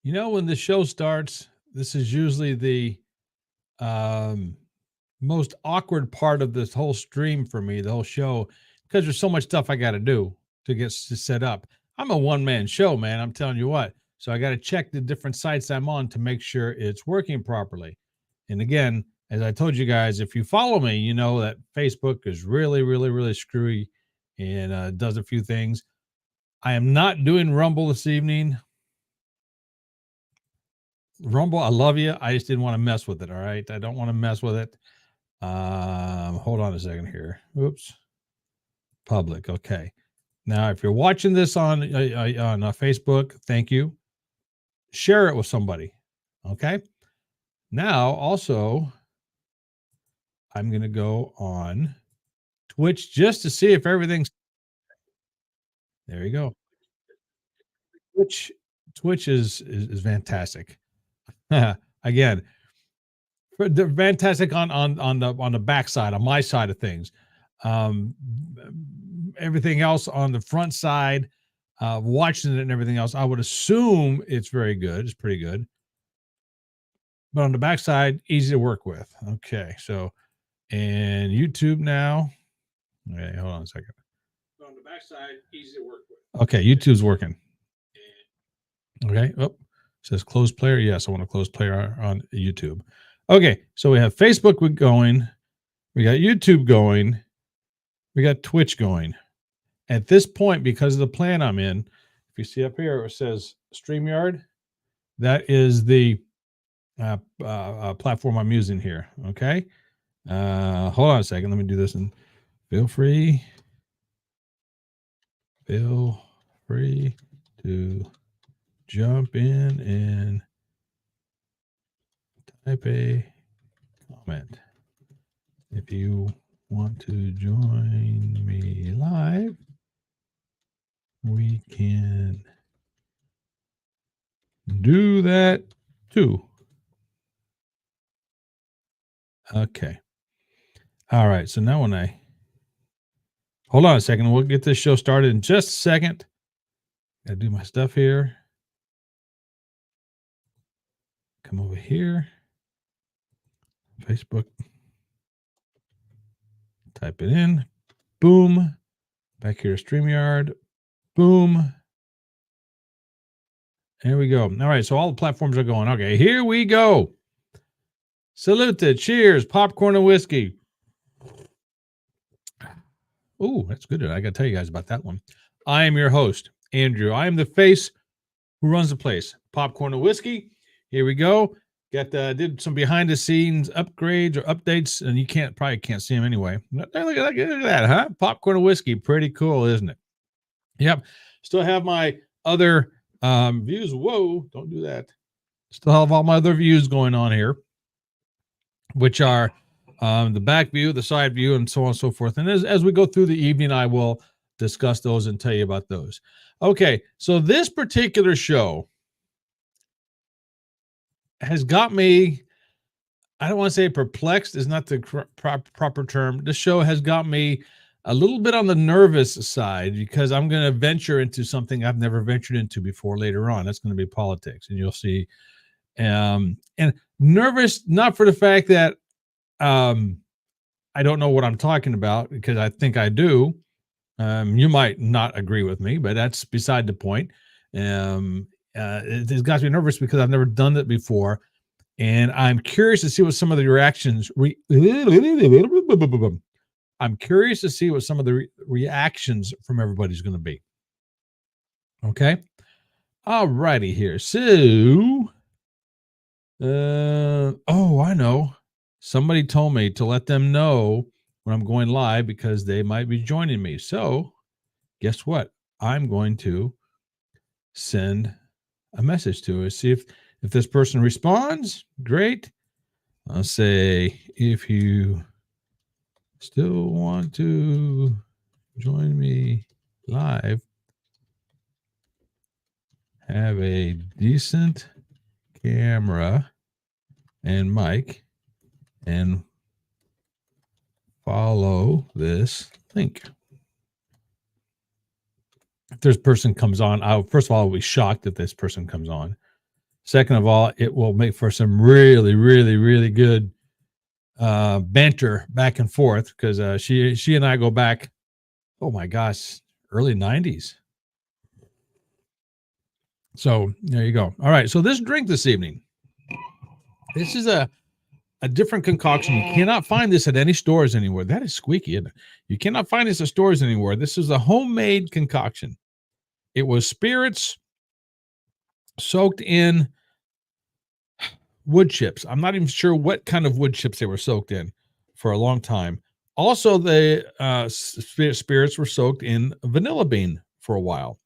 When the show starts, this is usually the um, most awkward part of this whole stream for me, the whole show, because there's so much stuff I got to do to get set up. I'm a one man show, man. I'm telling you what. So I got to check the different sites I'm on to make sure it's working properly. And again, as I told you guys, if you follow me, you know that Facebook is really, really, really screwy and does a few things. I am not doing Rumble this evening. Rumble, I love you. I just didn't want to mess with it. All right. I don't want to mess with it. Hold on a second here. Oops. Public. Okay. Now, if you're watching this on Facebook, thank you. Share it with somebody. Okay. Now, also, I'm going to go on Twitch just to see if everything's. There you go. Twitch is fantastic. Again, they're fantastic on the backside, on my side of things. Everything else on the front side, watching it and everything else, I would assume it's very good. It's pretty good. But on the backside, easy to work with. Okay, so and YouTube now. Okay, hold on a second. But on the backside, easy to work with. Okay, YouTube's working. Okay. Oh, says close player. Yes, I want to close player on YouTube. Okay, so we have Facebook going, we got YouTube going, we got Twitch going. At this point, because of the plan I'm in, if you see up here, it says StreamYard. That is the platform I'm using here. Okay. Hold on a second. Let me do this and feel free to jump in and type a comment if you want to join me live. We can do that too. Okay. All right. So now when I hold on a second, we'll get this show started in just a second. Gotta do my stuff here. Come over here. Facebook. Type it in. Boom. Back here to StreamYard. Boom. There we go. All right. So all the platforms are going. Okay. Here we go. Salute. Cheers. Popcorn and whiskey. Oh, that's good. I got to tell you guys about that one. I am your host, Andrew. I am the face who runs the place. Popcorn and whiskey. Here we go. Did some behind the scenes upgrades or updates, and you probably can't see them anyway. Look at that, huh? Popcorn and whiskey. Pretty cool, isn't it? Yep. Still have my other views. Whoa, don't do that. Still have all my other views going on here, which are the back view, the side view, and so on and so forth. And as we go through the evening, I will discuss those and tell you about those. Okay, so this particular show has got me, I don't want to say perplexed is not the proper term. This show has got me a little bit on the nervous side because I'm going to venture into something I've never ventured into before later on. That's going to be politics, and you'll see. And nervous, not for the fact that I don't know what I'm talking about, because I think I do. You might not agree with me, but that's beside the point. It's got me nervous because I've never done it before, and I'm curious to see what some of the reactions. I'm curious to see what some of the reactions from everybody's going to be. Okay, all righty here. So, oh, I know. Somebody told me to let them know when I'm going live because they might be joining me. So, guess what? I'm going to send a message to us. See if this person responds. Great. I'll say, if you still want to join me live, have a decent camera and mic, and follow this link. If this person comes on, first of all, I'll be shocked if this person comes on. Second of all, it will make for some really, really, really good banter back and forth because she and I go back, oh my gosh, early 90s. So there you go. All right. So this drink this evening, this is a different concoction. You cannot find this at any stores anywhere. That is squeaky, isn't it? You cannot find this at stores anywhere. This is a homemade concoction. It was spirits soaked in wood chips. I'm not even sure what kind of wood chips they were soaked in for a long time. Also, the spirits were soaked in vanilla bean for a while.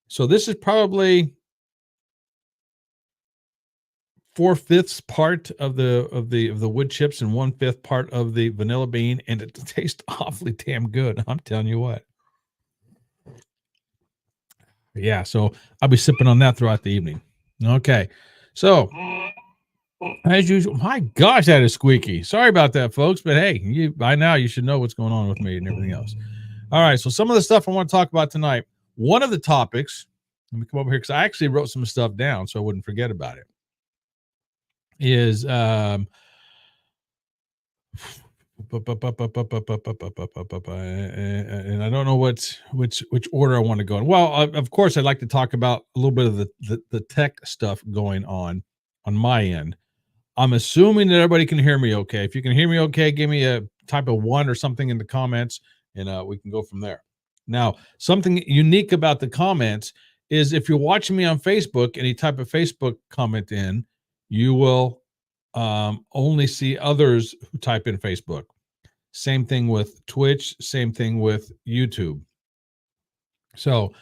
So this is probably 4/5 part of the wood chips and 1/5 part of the vanilla bean, and it tastes awfully damn good. I'm telling you what. Yeah, so I'll be sipping on that throughout the evening. Okay, so as usual, my gosh, that is squeaky. Sorry about that, folks, but hey, by now you should know what's going on with me and everything else. All right, so some of the stuff I want to talk about tonight. One of the topics, let me come over here because I actually wrote some stuff down so I wouldn't forget about it. Is and I don't know which order I want to go in. Well, of course, I'd like to talk about a little bit of the tech stuff going on my end. I'm assuming that everybody can hear me okay. If you can hear me okay, give me a type of 1 or something in the comments, and we can go from there. Now, something unique about the comments is if you're watching me on Facebook and you type a Facebook comment in, you will only see others who type in Facebook. Same thing with Twitch, same thing with YouTube. So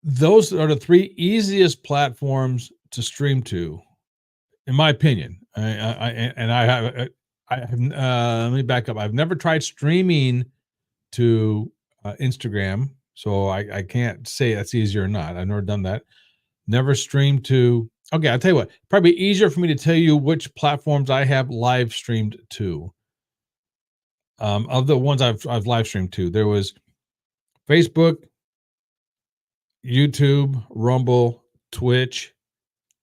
those are the 3 easiest platforms to stream to, in my opinion. Let me back up. I've never tried streaming to Instagram, so I can't say that's easier or not. I've never done that. Never streamed to. Okay, I'll tell you what. Probably easier for me to tell you which platforms I have live streamed to. Of the ones I've live streamed to, there was Facebook, YouTube, Rumble, Twitch,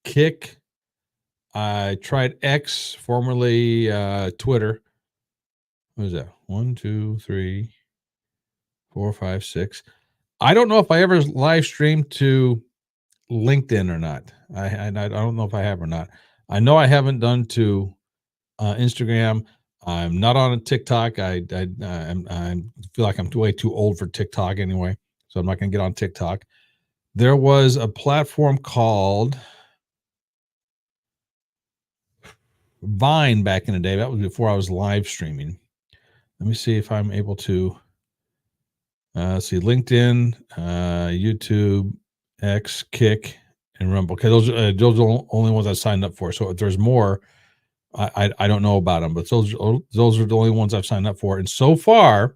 Kick. I tried X, formerly Twitter. What is that? 1, 2, 3, 4, 5, 6. I don't know if I ever live streamed to LinkedIn or not. I don't know if I have or not. I know I haven't done to Instagram. I'm not on a TikTok. I feel like I'm way too old for TikTok anyway, so I'm not going to get on TikTok. There was a platform called Vine back in the day. That was before I was live streaming. Let me see if I'm able to see LinkedIn, YouTube, X, Kick, and Rumble. Okay, those are the only ones I signed up for. So if there's more, I don't know about them, but those are the only ones I've signed up for. And so far,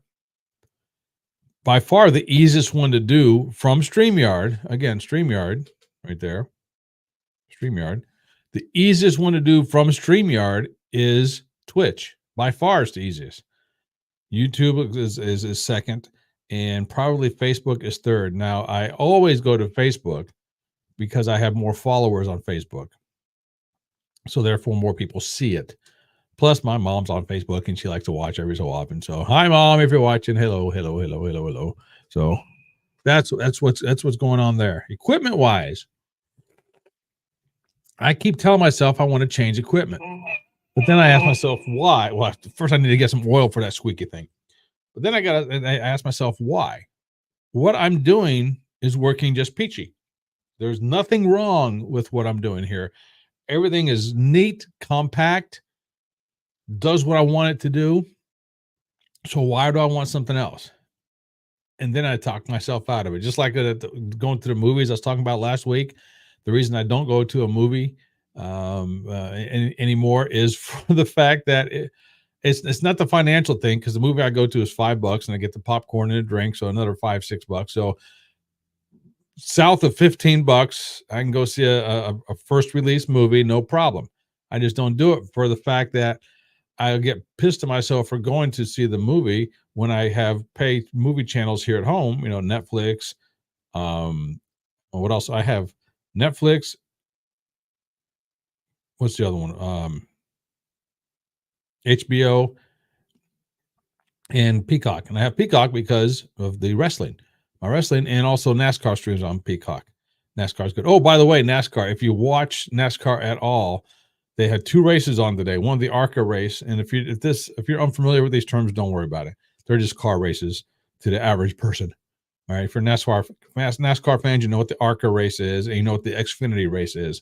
by far the easiest one to do from StreamYard, again, StreamYard right there, StreamYard. The easiest one to do from StreamYard is Twitch. By far, it's the easiest. YouTube is second, and probably Facebook is third. Now, I always go to Facebook because I have more followers on Facebook. So therefore, more people see it. Plus, my mom's on Facebook and she likes to watch every so often. So, hi, Mom, if you're watching, hello, hello, hello, hello, hello. So that's what's going on there. Equipment wise, I keep telling myself I want to change equipment, but then I ask myself why. Well, first I need to get some oil for that squeaky thing, but then I ask myself why. What I'm doing is working just peachy. There's nothing wrong with what I'm doing here. Everything is neat, compact, does what I want it to do. So why do I want something else? And then I talk myself out of it. Just like going to the movies I was talking about last week. The reason I don't go to a movie anymore is for the fact that it's not the financial thing, because the movie I go to is $5 and I get the popcorn and a drink, so another $5-6. So south of $15, I can go see a first release movie, no problem. I just don't do it for the fact that I get pissed at myself for going to see the movie when I have paid movie channels here at home, Netflix. What else? I have Netflix, what's the other one? HBO and Peacock. And I have Peacock because of the wrestling, my wrestling, and also NASCAR streams on Peacock. NASCAR is good. Oh, by the way, NASCAR, if you watch NASCAR at all, they had two races on today. One, the ARCA race. And if you're unfamiliar with these terms, don't worry about it. They're just car races to the average person. All right. For NASCAR fans, you know what the ARCA race is, and you know what the Xfinity race is.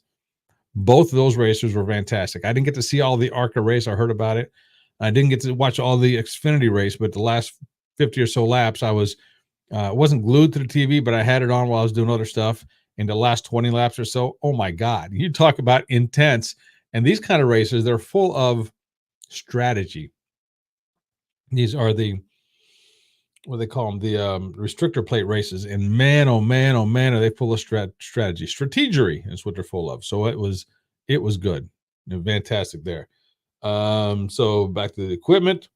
Both of those racers were fantastic. I didn't get to see all the ARCA race. I heard about it. I didn't get to watch all the Xfinity race, but the last 50 or so laps, I wasn't glued to the TV, but I had it on while I was doing other stuff. In the last 20 laps or so, oh my God, you talk about intense. And these kind of races, they're full of strategy. These are what they call them, the restrictor plate races. And man, oh man, oh man, are they full of strategy. Strategery is what they're full of. So it was good. Fantastic there. So back to the equipment.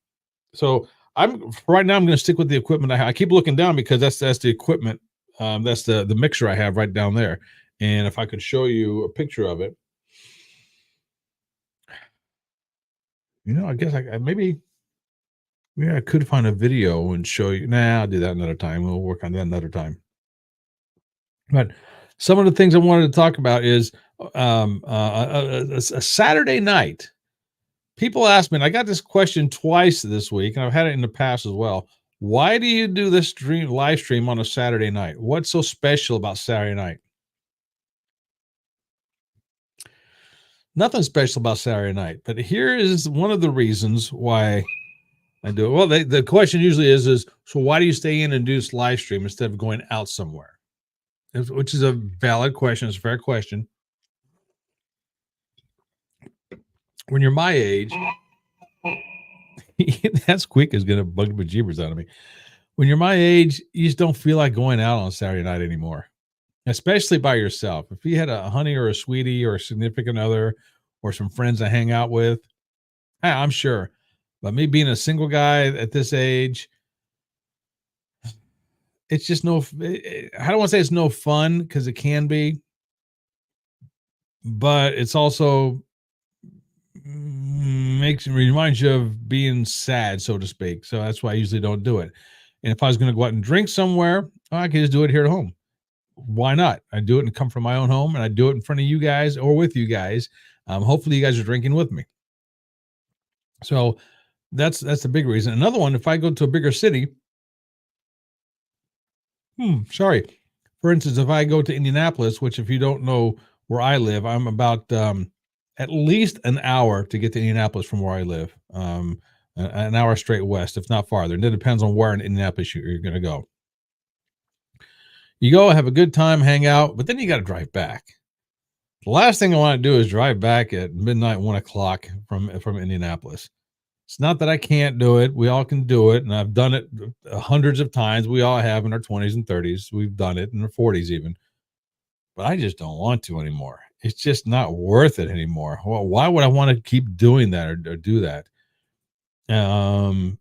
So right now I'm going to stick with the equipment I keep looking down because that's the equipment. That's the mixer I have right down there. And if I could show you a picture of it, I guess maybe I could find a video and show you. Nah, I'll do that another time. We'll work on that another time. But some of the things I wanted to talk about is a Saturday night. People ask me, and I got this question twice this week, and I've had it in the past as well. Why do you do this live stream on a Saturday night? What's so special about Saturday night? Nothing special about Saturday night, but here is one of the reasons why I do it. Well, the question usually is so why do you stay in and do this live stream instead of going out somewhere? Which is a valid question. It's a fair question. When you're my age, that squeak is going to bug the bejeebers out of me. When you're my age, you just don't feel like going out on Saturday night anymore, especially by yourself. If you had a honey or a sweetie or a significant other or some friends to hang out with, I'm sure. But me being a single guy at this age, it's just I don't want to say it's no fun because it can be, but it's also reminds you of being sad, so to speak. So that's why I usually don't do it. And if I was going to go out and drink somewhere, I could just do it here at home. Why not? I do it and come from my own home, and I do it in front of you guys or with you guys. Hopefully you guys are drinking with me. So that's the big reason. Another one, if I go to a bigger city, sorry. For instance, if I go to Indianapolis, which if you don't know where I live, I'm about at least an hour to get to Indianapolis from where I live. An hour straight west, if not farther. And it depends on where in Indianapolis you're going to go. You go, have a good time, hang out, but then you got to drive back. The last thing I want to do is drive back at midnight, 1:00 from Indianapolis. It's not that I can't do it. We all can do it. And I've done it hundreds of times. We all have in our 20s and 30s. We've done it in our 40s even. But I just don't want to anymore. It's just not worth it anymore. Well, why would I want to keep doing that or do that?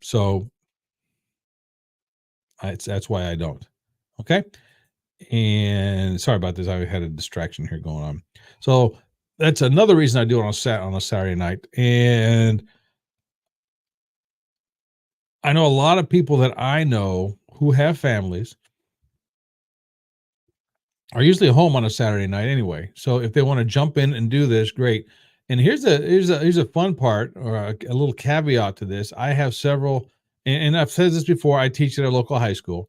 So that's why I don't. Okay. And sorry about this. I had a distraction here going on. So that's another reason I do it on a Saturday night. And I know a lot of people that I know who have families are usually home on a Saturday night anyway. So if they want to jump in and do this, great. And here's a fun part or a little caveat to this. I have several, and I've said this before. I teach at a local high school.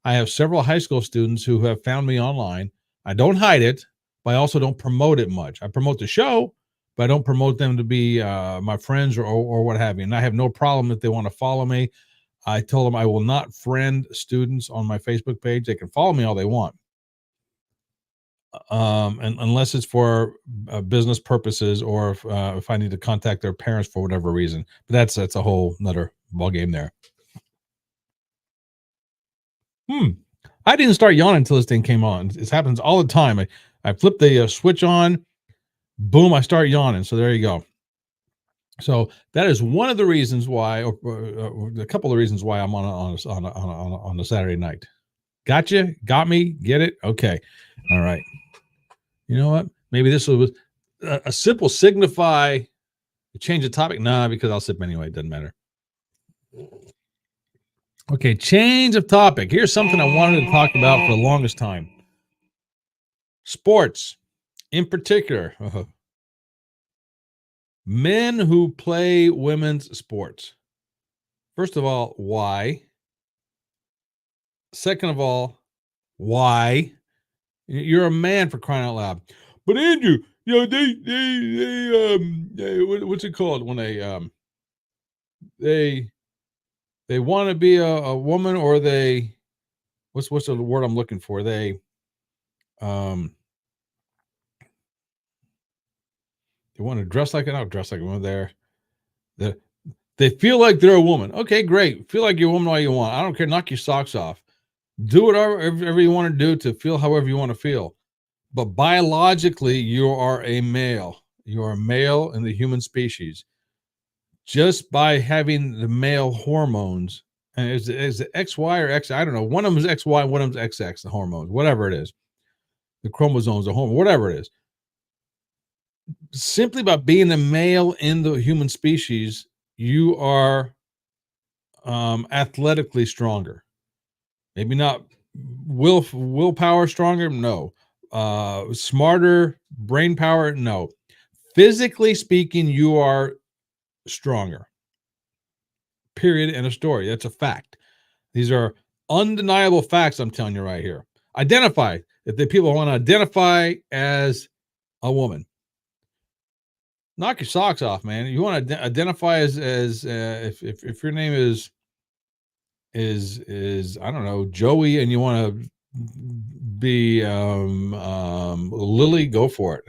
I have several high school students who have found me online. I don't hide it, but I also don't promote it much. I promote the show, but I don't promote them to be my friends or what have you. And I have no problem if they want to follow me. I told them I will not friend students on my Facebook page. They can follow me all they want. And unless it's for business purposes or if I need to contact their parents for whatever reason. But that's a whole nother ball game there. I didn't start yawning until this thing came on. This happens all the time. I flip the switch on, boom, I start yawning. So there you go. So that is one of the reasons why, or a couple of reasons why I'm on a Saturday night. Gotcha? Got me? Get it? Okay. All right. You know what? Maybe this was A simple signify, change the topic. Nah, because I'll sip anyway. It doesn't matter. Okay, change of topic. Here's something I wanted to talk about for the longest time. Sports, in particular. Men who play women's sports. First of all, why? Second of all, why? You're a man, for crying out loud. But Andrew, what's it called when they want to be a woman, or what's the word I'm looking for? Um they want to dress like not dress like a woman. They they feel like they're a woman. Okay, great. Feel like you're a woman all you want. I don't care. Knock your socks off. Do whatever you want to do to feel however you want to feel. But biologically, you are a male. You are a male in the human species. Just by having the male hormones, and is it XY or X? I don't know. One of them is XY, one of them is XX, the hormones, whatever it is. The chromosomes, the hormone, whatever it is. Simply by being a male in the human species, you are athletically stronger. Maybe not willpower stronger, no. Smarter, brain power, no. Physically speaking, you are stronger. Period. End of story. That's a fact. These are undeniable facts I'm telling you right here. Identify. If the people want to identify as a woman, knock your socks off, man. You want to identify as if your name is I don't know, Joey, and you want to be Lily, go for it.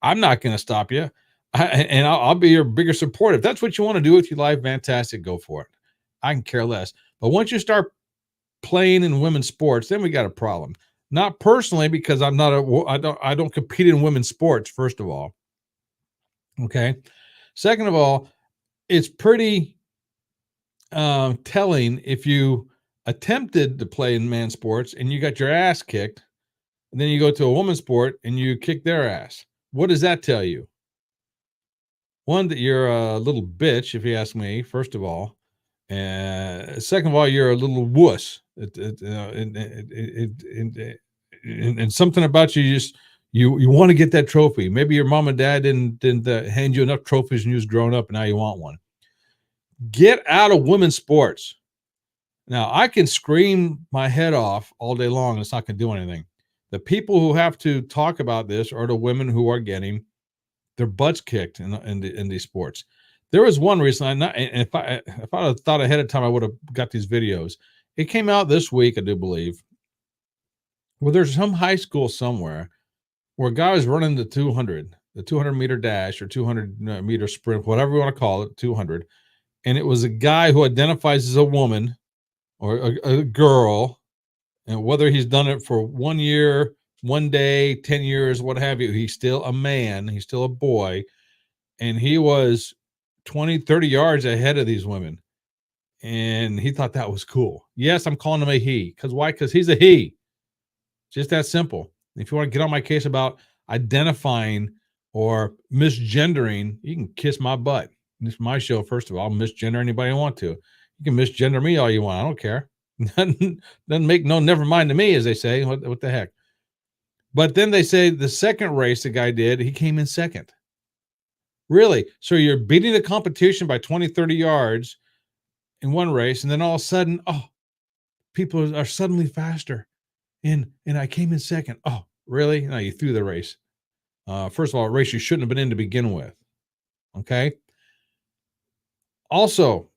I'm not going to stop you, and I'll be your bigger support. If that's what you want to do with your life, fantastic, go for it. I can care less. But once you start playing in women's sports, then we got a problem. Not personally, because I don't compete in women's sports. First of all, okay. Second of all, it's pretty telling if you attempted to play in man sports and you got your ass kicked, and then you go to a woman's sport and you kick their ass. What does that tell you? One, that you're a little bitch, if you ask me, first of all. And second of all, you're a little wuss. And something about you just you want to get that trophy. Maybe your mom and dad didn't hand you enough trophies when you was growing up, and now you want one. Get out of women's sports. Now, I can scream my head off all day long, and it's not going to do anything. The people who have to talk about this are the women who are getting their butts kicked in these sports. There was one reason, if I had thought ahead of time, I would have got these videos. It came out this week, I do believe. Well, there's some high school somewhere where a guy was running the 200-meter dash, or 200-meter sprint, whatever you want to call it, 200. And it was a guy who identifies as a woman or a girl, and whether he's done it for 1 year, 1 day, 10 years, what have you, he's still a man, he's still a boy, and he was 20, 30 yards ahead of these women, and he thought that was cool. Yes, I'm calling him a he. Because why? Because he's a he. Just that simple. If you want to get on my case about identifying or misgendering, you can kiss my butt. This is my show, first of all. I'll misgender anybody I want to. You can misgender me all you want. I don't care. Doesn't make no never mind to me, as they say. What the heck? But then they say the second race the guy did, he came in second. Really? So you're beating the competition by 20, 30 yards in one race, and then all of a sudden, people are suddenly faster. And I came in second. Oh, really? No, you threw the race. First of all, a race you shouldn't have been in to begin with. Okay? Also,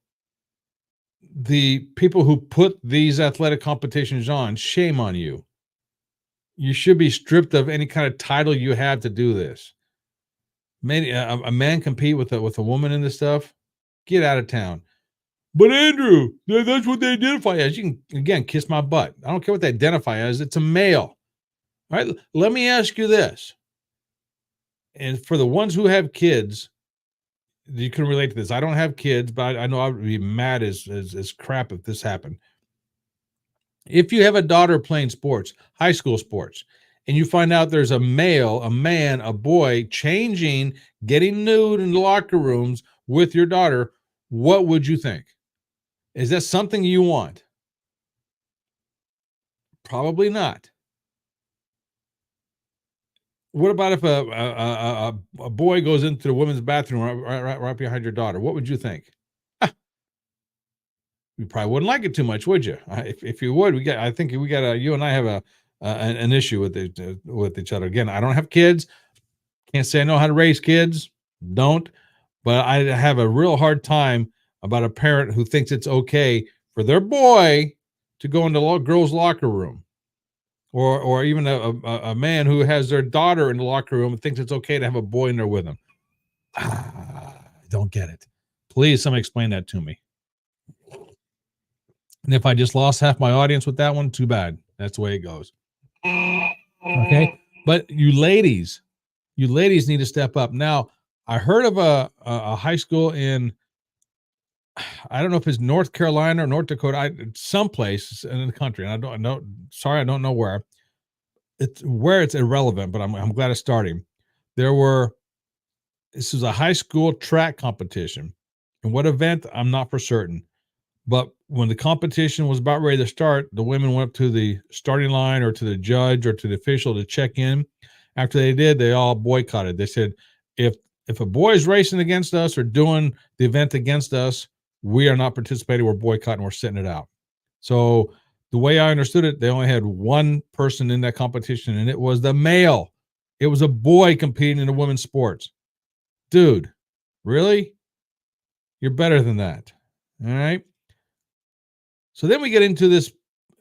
the people who put these athletic competitions on, shame on you. You should be stripped of any kind of title you have to do this. A man compete with a woman in this stuff? Get out of town. But Andrew, that's what they identify as. You can, again, kiss my butt. I don't care what they identify as. It's a male. All right? Let me ask you this. And for the ones who have kids, you can relate to this. I don't have kids, but I know I would be mad as crap if this happened. If you have a daughter playing sports, high school sports, and you find out there's a male, a man, a boy changing, getting nude in the locker rooms with your daughter, what would you think? Is that something you want? Probably not. What about if a boy goes into the women's bathroom right behind your daughter? What would you think? You probably wouldn't like it too much, would you? If you would, I think we got you and I have an issue with each other. Again, I don't have kids. Can't say I know how to raise kids. Don't. But I have a real hard time about a parent who thinks it's okay for their boy to go into a girl's locker room, or even a man who has their daughter in the locker room and thinks it's okay to have a boy in there with them. I don't get it. Please, somebody explain that to me. And if I just lost half my audience with that one, too bad. That's the way it goes. Okay. But you ladies need to step up. Now, I heard of a high school in, I don't know if it's North Carolina or North Dakota, someplace in the country. And I don't know. Sorry, I don't know where. It's irrelevant, but I'm glad it's starting. This is a high school track competition. And what event? I'm not for certain. But when the competition was about ready to start, the women went up to the starting line or to the judge or to the official to check in. After they did, they all boycotted. They said, if a boy is racing against us or doing the event against us, we are not participating. We're boycotting. We're sitting it out. So the way I understood it, they only had one person in that competition, and it was the male. It was a boy competing in the women's sports. Dude, really? You're better than that. All right. So then we get into this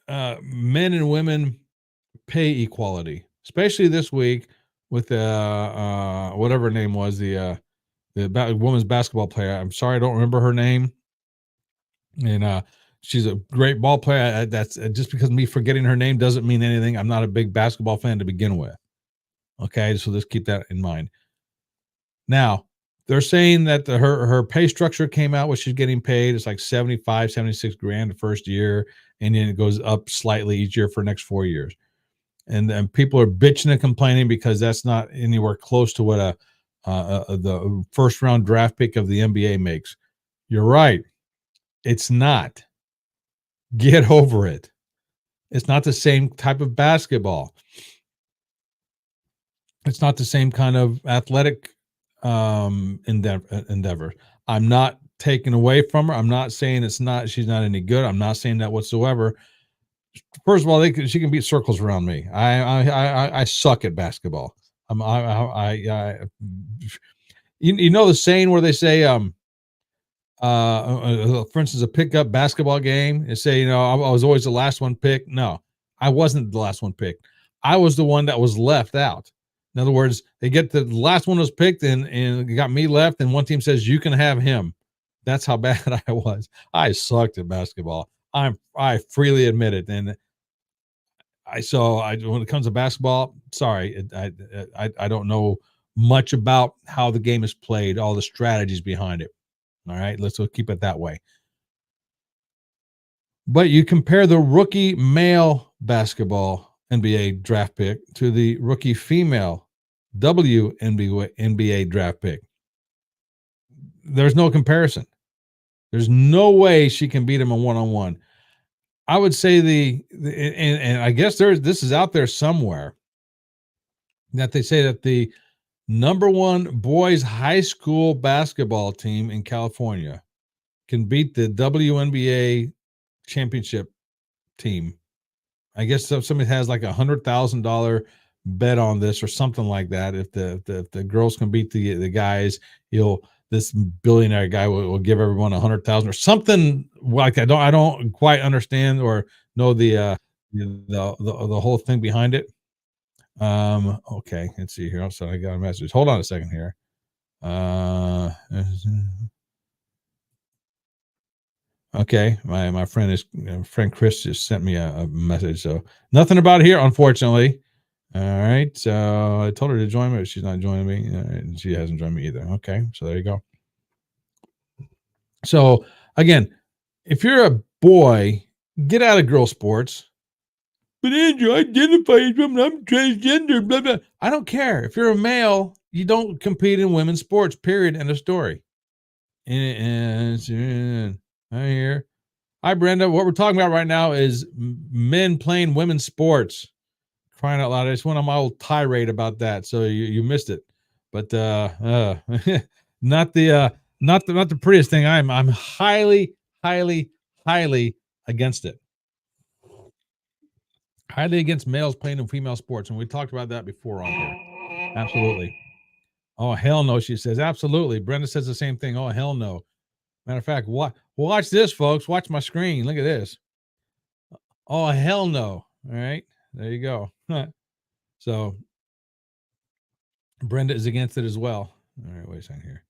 men and women pay equality, especially this week with whatever her name was, the women's basketball player. I'm sorry, I don't remember her name. And she's a great ball player. That's just because me forgetting her name doesn't mean anything. I'm not a big basketball fan to begin with. Okay, so let's keep that in mind. Now, they're saying that her pay structure came out, what she's getting paid. It's like 75, 76 grand the first year, and then it goes up slightly each year for the next 4 years. And then people are bitching and complaining because that's not anywhere close to what the first round draft pick of the NBA makes. You're right. It's not. Get over it. It's not the same type of basketball. It's not the same kind of athletic endeavor. I'm not taking away from her. I'm not saying she's not any good. I'm not saying that whatsoever. First of all, she can beat circles around me. I suck at basketball. You know the saying where they say for instance, a pickup basketball game, and say, I was always the last one picked. No, I wasn't the last one picked. I was the one that was left out. In other words, they get the last one was picked and got me left, and one team says you can have him. That's how bad I was. I sucked at basketball. I freely admit it. And when it comes to basketball, sorry, I don't know much about how the game is played, all the strategies behind it. All right, let's keep it that way. But you compare the rookie male basketball NBA draft pick to the rookie female WNBA draft pick. There's no comparison. There's no way she can beat him in one-on-one. I would say and I guess this is out there somewhere that they say that the number one boys high school basketball team in California can beat the WNBA championship team. I guess somebody has like $100,000 bet on this or something like that. If the girls can beat the guys, this billionaire guy will give everyone 100,000 or something like that. I don't quite understand or know the whole thing behind it. Okay, let's see here. So I got a message. Hold on a second here. Okay, my friend Chris just sent me a message. So nothing about it here, unfortunately. All right, so I told her to join me, but she's not joining me. And she hasn't joined me either. Okay, so there you go. So again, if you're a boy, get out of girl sports. but Andrew, I identify as woman. I'm transgender. Blah blah. I don't care. If you're a male, you don't compete in women's sports. Period. End of story. And I hear. Hi, Brenda. What we're talking about right now is men playing women's sports. Crying out loud! I just went on my old tirade about that, so you missed it. But not the prettiest thing. I'm highly, highly, highly against it. Highly against males playing in female sports, and we talked about that before on here. Absolutely. Oh hell no, she says. Absolutely. Brenda says the same thing. Oh hell no. Matter of fact, watch this, folks. Watch my screen. Look at this. Oh hell no. All right, there you go. So Brenda is against it as well. All right, wait a second here.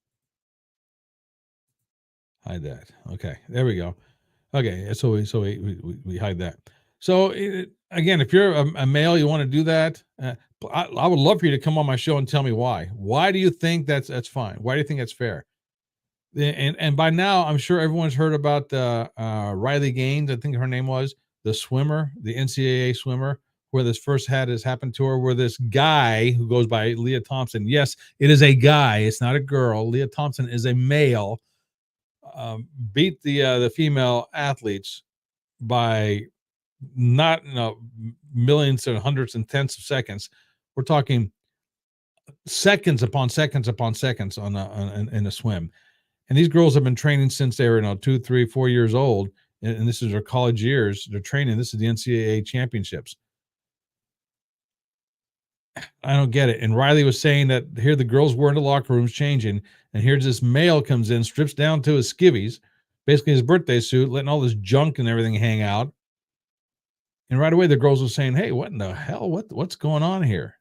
Hide that. Okay, there we go. Okay, so we hide that. So again, if you're a male, you want to do that. I would love for you to come on my show and tell me why. Why do you think that's fine? Why do you think that's fair? And by now, I'm sure everyone's heard about Riley Gaines. I think her name was the swimmer, the NCAA swimmer, where this first has happened to her, where this guy who goes by Leah Thompson. Yes, it is a guy. It's not a girl. Leah Thompson is a male. Beat the female athletes by not millions and hundreds and tenths of seconds. We're talking seconds upon seconds upon seconds in a swim. And these girls have been training since they were 2, 3, 4 years old, and this is their college years. They're training. This is the NCAA championships. I don't get it. And Riley was saying that here the girls were in the locker rooms changing, and here's this male comes in, strips down to his skivvies, basically his birthday suit, letting all this junk and everything hang out. And right away the girls were saying, "Hey, what in the hell? What's going on here?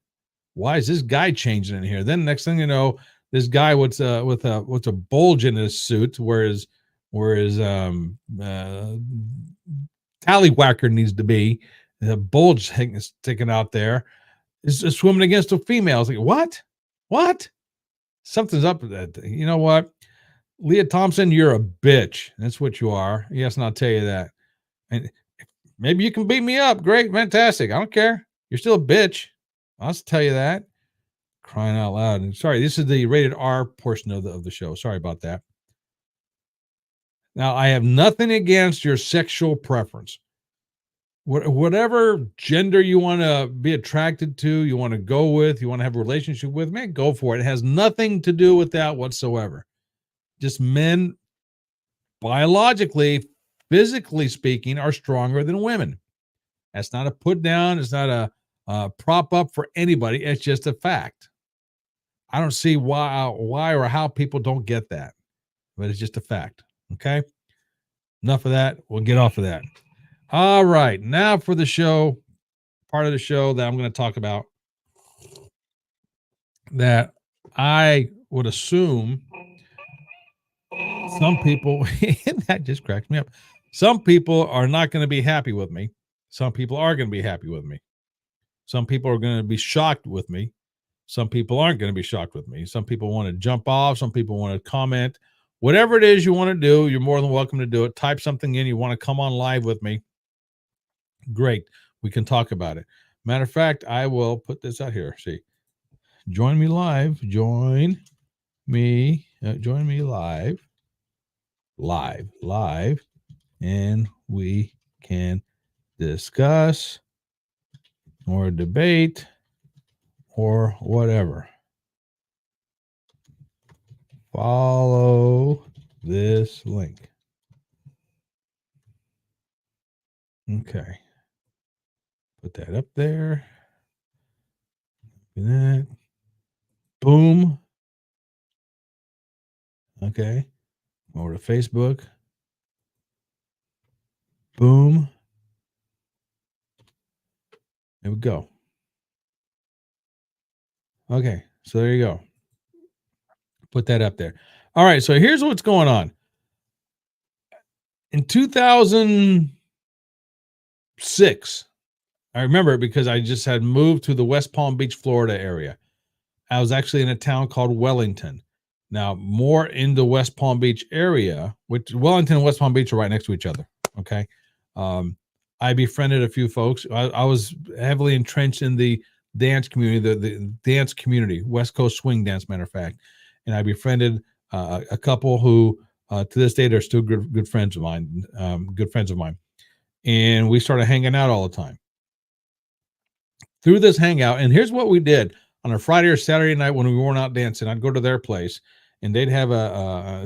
Why is this guy changing in here?" Then next thing you know, this guy with a bulge in his suit, where his tallywhacker needs to be, the bulge sticking out there, is swimming against a female. It's like, what? Something's up with that. You know what? Leah Thompson, you're a bitch. That's what you are. Yes, and I'll tell you that. And maybe you can beat me up. Great, fantastic. I don't care. You're still a bitch. I'll just tell you that. Crying out loud. And sorry, this is the rated R portion of the show. Sorry about that. Now, I have nothing against your sexual preference. Whatever gender you want to be attracted to, you want to go with, you want to have a relationship with, man, go for it. It has nothing to do with that whatsoever. Just men, biologically, physically speaking, are stronger than women. That's not a put down. It's not a prop up for anybody. It's just a fact. I don't see why or how people don't get that, but it's just a fact. Okay. Enough of that. We'll get off of that. All right. Now for the show, part of the show that I'm going to talk about that I would assume some people, that just cracks me up. Some people are not going to be happy with me. Some people are going to be happy with me. Some people are going to be shocked with me. Some people aren't going to be shocked with me. Some people want to jump off. Some people want to comment. Whatever it is you want to do, you're more than welcome to do it. Type something in. You want to come on live with me. Great. We can talk about it. Matter of fact, I will put this out here. See, join me live. Join me live, and we can discuss or debate or whatever. Follow this link. Okay. Put that up there. That. Boom. Okay. Over to Facebook. Boom. There we go. Okay. So there you go. Put that up there. All right. So here's what's going on. In 2006, I remember it because I just had moved to the West Palm Beach, Florida area. I was actually in a town called Wellington. Now, more in the West Palm Beach area, which Wellington and West Palm Beach are right next to each other. Okay. I befriended a few folks. I was heavily entrenched in the dance community, the dance community, West Coast swing dance, matter of fact. And I befriended a couple who, to this day, they're still good friends of mine. Good friends of mine, and we started hanging out all the time through this hangout. And here's what we did on a Friday or Saturday night when we weren't out dancing. I'd go to their place, and they'd have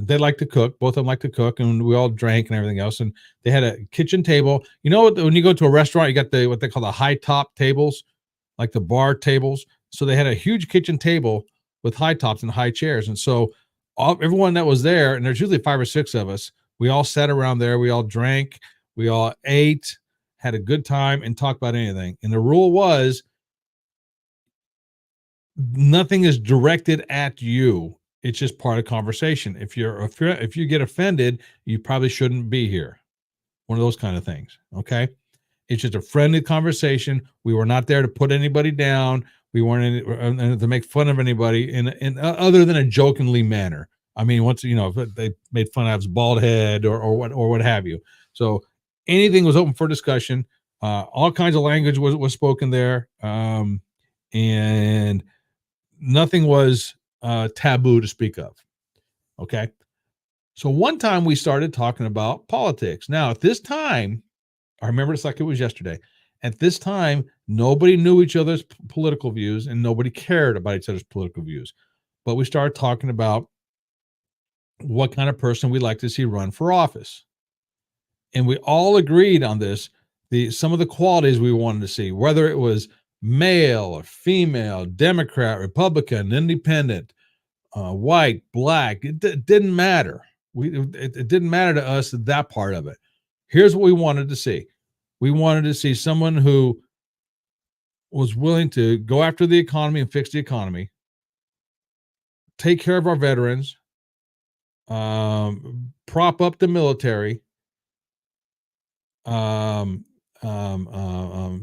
they like to cook. Both of them like to cook, and we all drank and everything else. And they had a kitchen table. You know, when you go to a restaurant, you got what they call the high top tables, like the bar tables. So they had a huge kitchen table with high tops and high chairs. And so everyone that was there, and there's usually 5 or 6 of us, we all sat around there. We all drank. We all ate, had a good time, and talked about anything. And the rule was nothing is directed at you. It's just part of conversation. If you get offended, you probably shouldn't be here. One of those kind of things. Okay. It's just a friendly conversation. We were not there to put anybody down. We weren't to make fun of anybody in other than a jokingly manner. I mean, once if they made fun of his bald head or what have you. So anything was open for discussion. All kinds of language was spoken there, and nothing was taboo to speak of. Okay. So one time we started talking about politics. Now, at this time, I remember it's like it was yesterday. At this time, nobody knew each other's political views and nobody cared about each other's political views. But we started talking about what kind of person we'd like to see run for office. And we all agreed on this, some of the qualities we wanted to see, whether it was male or female, Democrat, Republican, independent, white, black, it didn't matter. It didn't matter to us, that part of it. Here's what we wanted to see. We wanted to see someone who was willing to go after the economy and fix the economy, take care of our veterans, prop up the military,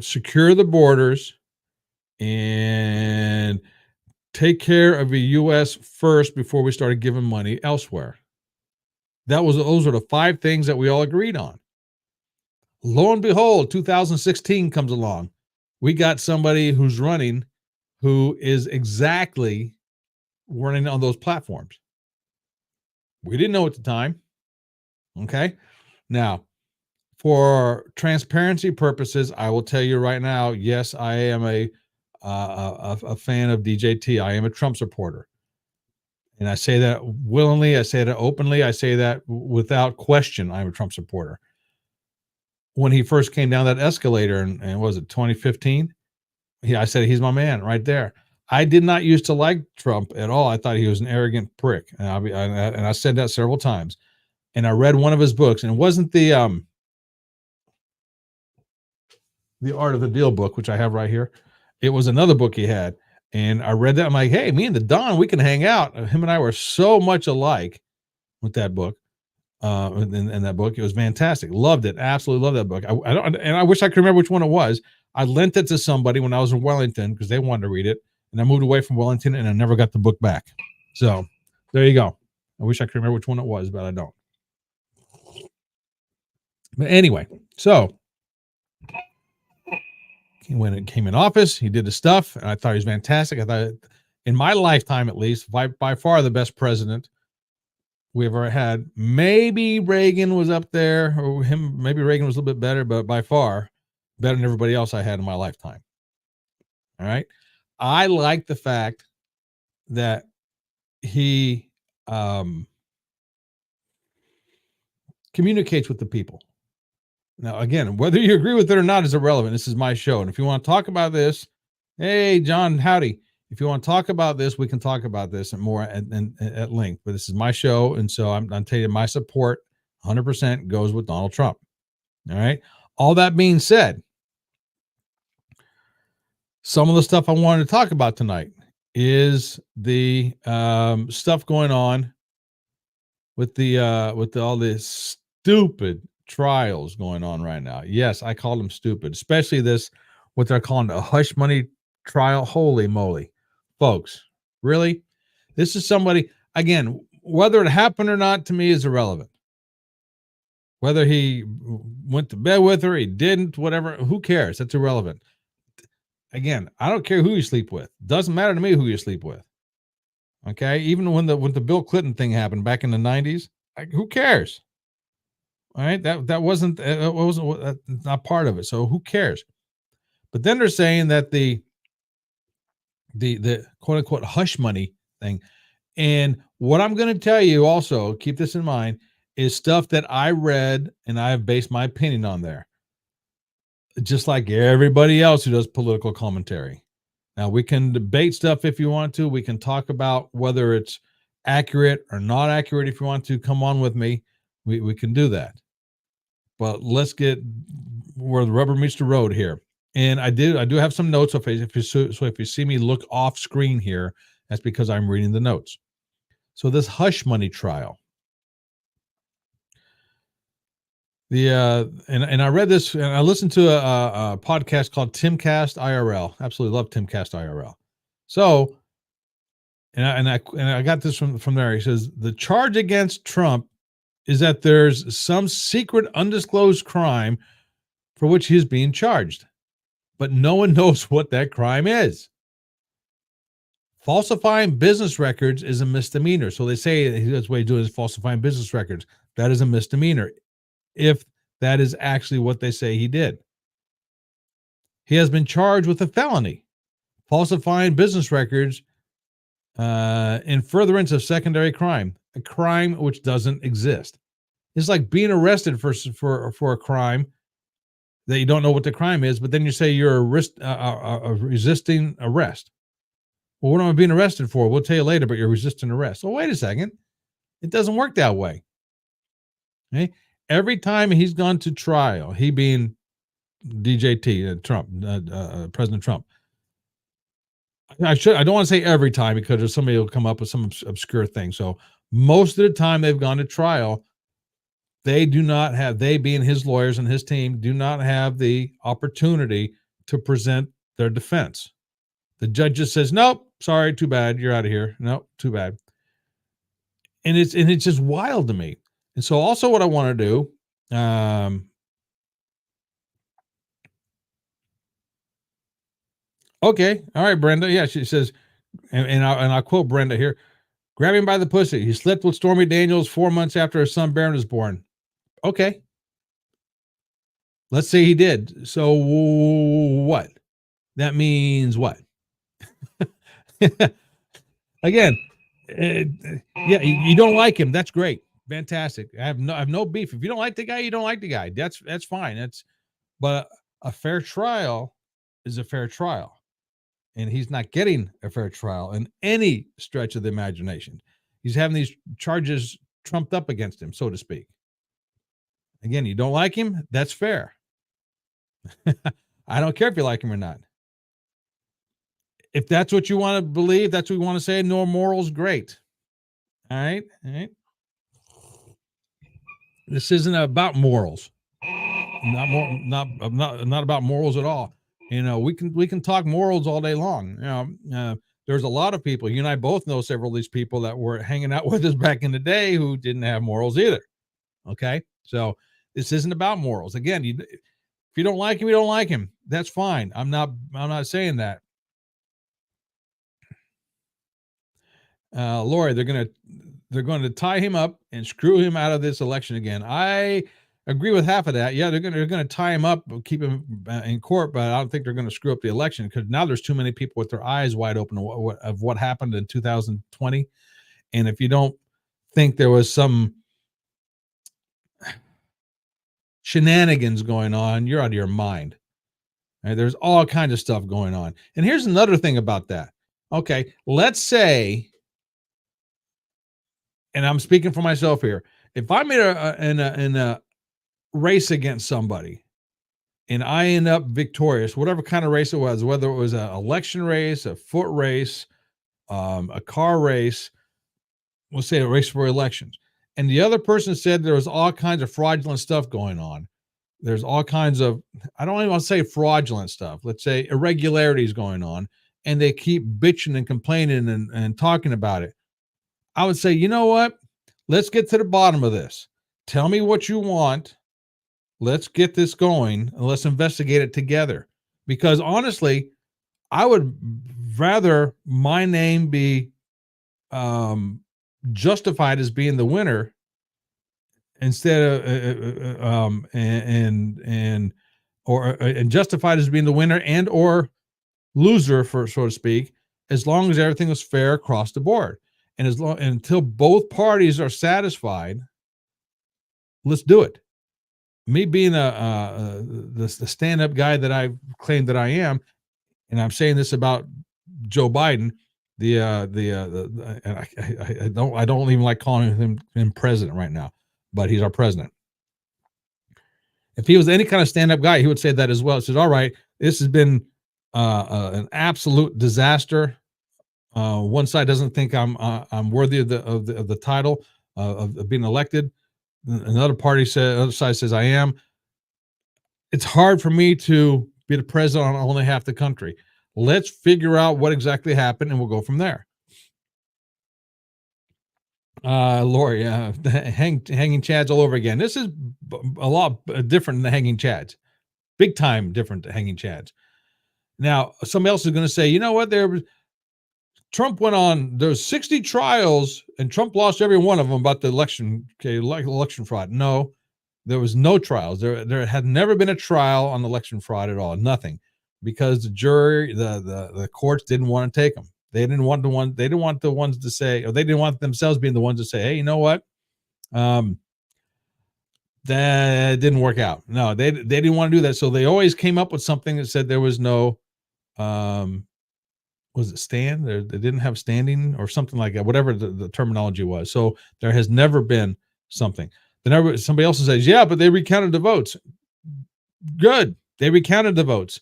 secure the borders, and take care of the U.S. first before we started giving money elsewhere. Those are the 5 things that we all agreed on. Lo and behold, 2016 comes along. We got somebody who's running who is exactly running on those platforms. We didn't know at the time. Okay. Now, for transparency purposes, I will tell you right now, yes, I am a fan of DJT. I am a Trump supporter. And I say that willingly. I say that openly. I say that without question. I'm a Trump supporter. When he first came down that escalator, and was it 2015? I said, he's my man right there. I did not used to like Trump at all. I thought he was an arrogant prick. And I said that several times. And I read one of his books, and it wasn't the Art of the Deal book, which I have right here. It was another book he had. And I read that. I'm like, hey, me and the Don, we can hang out. Him and I were so much alike with that book. In that book, it was fantastic. Loved it. Absolutely loved that book. I don't, and I wish I could remember which one it was. I lent it to somebody when I was in Wellington because they wanted to read it, and I moved away from Wellington, and I never got the book back. So there you go. I wish I could remember which one it was, but I don't. But anyway, so when it came in office, he did the stuff, and I thought he was fantastic. I thought, in my lifetime at least, by far the best president we ever had. Maybe Reagan was up there, or maybe Reagan was a little bit better, but by far better than everybody else I had in my lifetime. All right. I like the fact that he communicates with the people. Now, again, whether you agree with it or not is irrelevant. This is my show. And if you want to talk about this, hey, John, howdy. If you want to talk about this, we can talk about this and more at length. But this is my show. And so I'm telling you, my support 100% goes with Donald Trump. All right. All that being said, some of the stuff I wanted to talk about tonight is the stuff going on with all this stupid trials going on right now. Yes, I call them stupid, especially this, what they're calling a hush money trial. Holy moly, folks. Really? This is somebody, again, whether it happened or not to me is irrelevant. Whether he went to bed with her, he didn't, whatever, who cares? That's irrelevant. Again, I don't care who you sleep with. Doesn't matter to me who you sleep with. Okay, even when the Bill Clinton thing happened back in the '90s, who cares? All right, that wasn't not part of it. So who cares? But then they're saying that the quote unquote hush money thing. And what I'm going to tell you also, keep this in mind, is stuff that I read and I have based my opinion on there, just like everybody else who does political commentary. Now, we can debate stuff if you want to. We can talk about whether it's accurate or not accurate if you want to. Come on with me. We can do that. But let's get where the rubber meets the road here. And I do have some notes. If you see me look off screen here, that's because I'm reading the notes. So this hush money trial, and I read this and I listened to a podcast called Timcast IRL. Absolutely love Timcast IRL. So, and I got this from there. He says the charge against Trump is that there's some secret undisclosed crime for which he's being charged, but no one knows what that crime is. Falsifying business records is a misdemeanor. So they say that's what he's doing is falsifying business records. That is a misdemeanor, if that is actually what they say he did. He has been charged with a felony, falsifying business records in furtherance of secondary crime, a crime which doesn't exist. It's like being arrested for a crime that you don't know what the crime is, but then you say you're resisting arrest. Well, what am I being arrested for? We'll tell you later, but you're resisting arrest. So wait a second. It doesn't work that way. Okay? Every time he's gone to trial, he being DJT, Trump, President Trump. I don't want to say every time because there's somebody will come up with some obscure thing. So most of the time they've gone to trial, they being his lawyers and his team, do not have the opportunity to present their defense. The judge just says, nope, sorry, too bad, you're out of here. Nope, too bad. And it's just wild to me. And so also what I want to do, okay, all right, Brenda. Yeah, she says, and I'll quote Brenda here: grab him by the pussy. He slept with Stormy Daniels 4 months after her son Barron was born. Okay, let's say he did. So what? That means what? Again, yeah, you don't like him. That's great, fantastic. I have no beef. If you don't like the guy, you don't like the guy. That's fine. But a fair trial is a fair trial, and he's not getting a fair trial in any stretch of the imagination. He's having these charges trumped up against him, so to speak. Again, you don't like him. That's fair. I don't care if you like him or not. If that's what you want to believe, that's what you want to say, no morals, great. All right. This isn't about morals. Not about morals at all. You know, we can talk morals all day long. You know, there's a lot of people. You and I both know several of these people that were hanging out with us back in the day who didn't have morals either. Okay, so this isn't about morals. Again, if you don't like him, you don't like him. That's fine. I'm not saying that. Lori, they're going to tie him up and screw him out of this election again. I agree with half of that. Yeah, they're going to tie him up, keep him in court, but I don't think they're going to screw up the election because now there's too many people with their eyes wide open of what happened in 2020. And if you don't think there was some shenanigans going on, you're out of your mind. Right? There's all kinds of stuff going on. And here's another thing about that. Okay, let's say, and I'm speaking for myself here, if I'm in a race against somebody and I end up victorious, whatever kind of race it was, whether it was an election race, a foot race, a car race, we'll say a race for elections, and the other person said there was all kinds of fraudulent stuff going on. There's all kinds of, I don't even want to say fraudulent stuff. Let's say irregularities going on, and they keep bitching and complaining and talking about it. I would say, you know what? Let's get to the bottom of this. Tell me what you want. Let's get this going and let's investigate it together. Because honestly, I would rather my name be um, justified as being the winner instead of and or and justified as being the winner and or loser, for so to speak, as long as everything was fair across the board, and as long until both parties are satisfied, let's do it. Me being the stand up guy that I claim that I am, and I'm saying this about Joe Biden, and I don't even like calling him president right now, but he's our president. If he was any kind of stand up guy, he would say that as well. He says, "All right, this has been an absolute disaster. One side doesn't think I'm worthy of the title of being elected. Another party says, other side says I am. It's hard for me to be the president on only half the country. Let's figure out what exactly happened, and we'll go from there." Lori, hanging chads all over again. This is a lot different than the hanging chads, big time different than hanging chads. Now, somebody else is going to say, you know what? Trump went on. There's 60 trials, and Trump lost every one of them about the election. Okay, election fraud. No, there was no trials. There had never been a trial on election fraud at all. Nothing, because the jury, the courts didn't want to take them. They didn't want the one. They didn't want the ones to say, or they didn't want themselves being the ones to say, "Hey, you know what? Um, that didn't work out." No, they didn't want to do that. So they always came up with something that said there was no, was it stand? They didn't have standing or something like that. Whatever the terminology was. So there has never been something. Then somebody else says, "Yeah, but they recounted the votes." Good, they recounted the votes.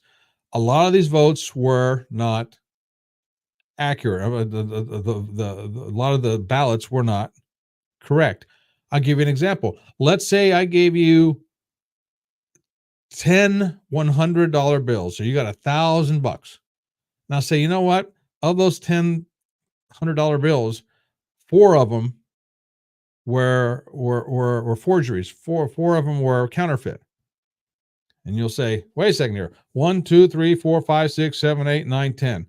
A lot of these votes were not accurate. A lot of the ballots were not correct. I'll give you an example. Let's say I gave you 10 $100 bills. So you got $1,000. Now say, you know what? Of those 10 $100 bills, 4 of them were forgeries. Four of them were counterfeit. And you'll say, wait a second here. 1, 2, 3, 4, 5, 6, 7, 8, 9, 10.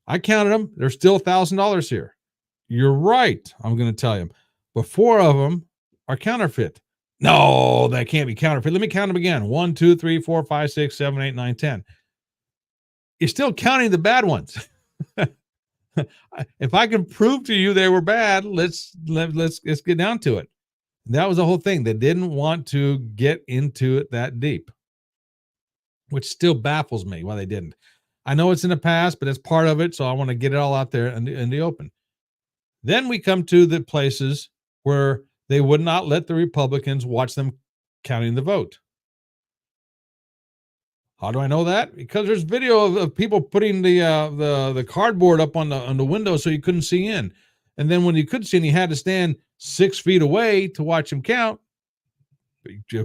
I counted them. There's still $1,000 here. You're right. I'm going to tell you. But 4 of them are counterfeit. No, that can't be counterfeit. Let me count them again. 1, 2, 3, 4, 5, 6, 7, 8, 9, 10. You're still counting the bad ones. If I can prove to you they were bad, let's get down to it. That was the whole thing. They didn't want to get into it that deep, which still baffles me why they didn't. I know it's in the past, but it's part of it. So I want to get it all out there in the open. Then we come to the places where they would not let the Republicans watch them counting the vote. How do I know that? Because there's video of people putting the cardboard up on the window so you couldn't see in. And then when you could see in, you had to stand 6 feet away to watch them count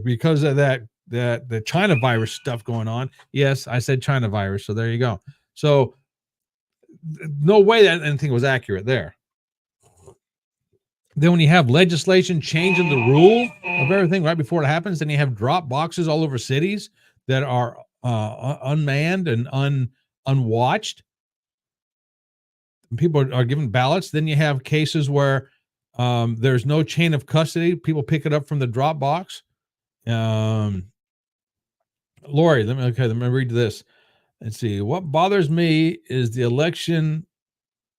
because of the China virus stuff going on. Yes, I said China virus, so there you go. So no way that anything was accurate there. Then when you have legislation changing the rule of everything right before it happens, then you have drop boxes all over cities that are unmanned and unwatched. People are given ballots. Then you have cases where there's no chain of custody. People pick it up from the drop box. Lori, let me read this. Let's see. What bothers me is the election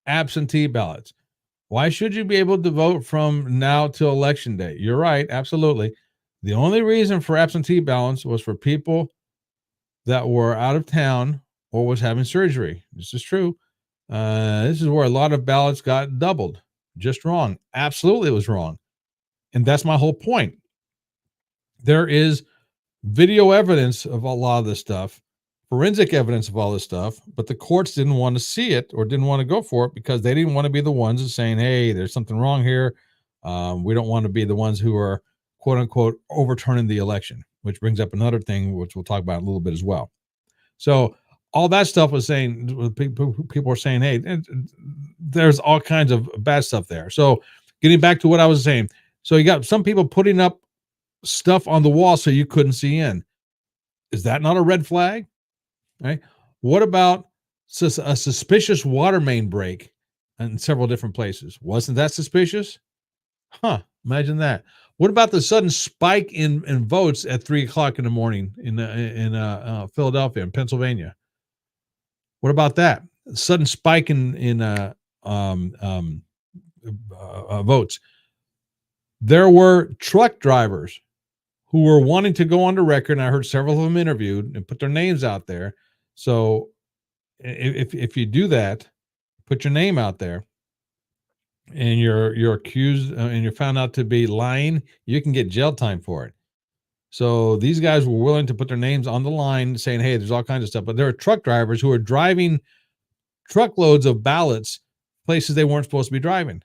absentee ballots. Why should you be able to vote from now till election day? You're right. Absolutely. The only reason for absentee ballots was for people that were out of town or was having surgery. This is true. This is where a lot of ballots got doubled. Just wrong. Absolutely, it was wrong. And that's my whole point. There is video evidence of a lot of this stuff, forensic evidence of all this stuff, but the courts didn't want to see it or didn't want to go for it because they didn't want to be the ones saying, hey, there's something wrong here. We don't want to be the ones who are, quote unquote, overturning the election, which brings up another thing, which we'll talk about in a little bit as well. So all that stuff was saying, people are saying, hey, there's all kinds of bad stuff there. So getting back to what I was saying. So you got some people putting up stuff on the wall so you couldn't see in. Is that not a red flag? Right? What about a suspicious water main break in several different places? Wasn't that suspicious? Huh, imagine that. What about the sudden spike in votes at 3 o'clock in the morning in Philadelphia, in Pennsylvania? What about that? Sudden spike in um, um, votes. There were truck drivers who were wanting to go on the record, and I heard several of them interviewed and put their names out there. So if you do that, put your name out there, and you're accused and you're found out to be lying, you can get jail time for it. So these guys were willing to put their names on the line, saying, "Hey, there's all kinds of stuff." But there are truck drivers who are driving truckloads of ballots places they weren't supposed to be driving.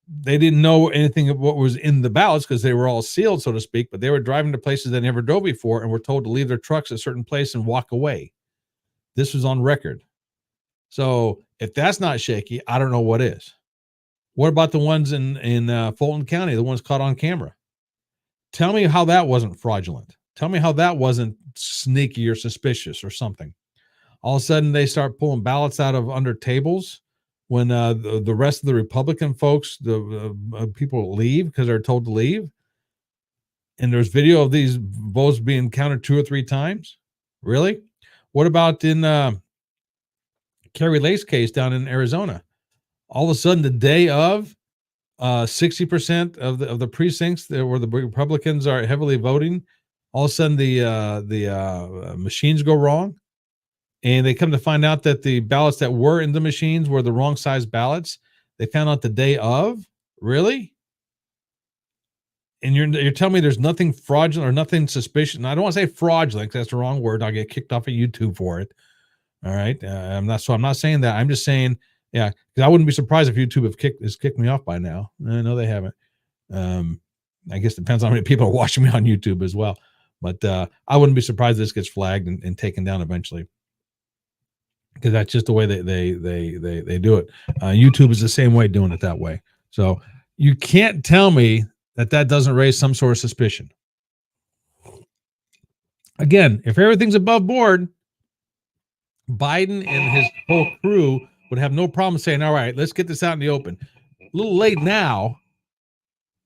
They didn't know anything of what was in the ballots because they were all sealed, so to speak. But they were driving to places they never drove before and were told to leave their trucks at a certain place and walk away. This was on record. So if that's not shaky, I don't know what is. What about the ones in Fulton County, the ones caught on camera? Tell me how that wasn't fraudulent. Tell me how that wasn't sneaky or suspicious or something. All of a sudden, they start pulling ballots out of under tables when the rest of the Republican folks, the people leave because they're told to leave. And there's video of these votes being counted 2 or 3 times. Really? What about in Carrie Lake's case down in Arizona? All of a sudden, the day of, 60% of the precincts where the Republicans are heavily voting, all of a sudden the machines go wrong, and they come to find out that the ballots that were in the machines were the wrong size ballots. They found out the day of. Really? And you're telling me there's nothing fraudulent or nothing suspicious? And I don't want to say fraudulent because that's the wrong word. I'll get kicked off of YouTube for it. All right, I'm not saying that. I'm just saying, yeah, because I wouldn't be surprised if YouTube has kicked me off by now. No, they haven't. I guess it depends on how many people are watching me on YouTube as well. But I wouldn't be surprised if this gets flagged and taken down eventually, because that's just the way they do it. YouTube is the same way, doing it that way. So you can't tell me that doesn't raise some sort of suspicion. Again, if everything's above board, Biden and his whole crew would have no problem saying, "All right, let's get this out in the open." A little late now,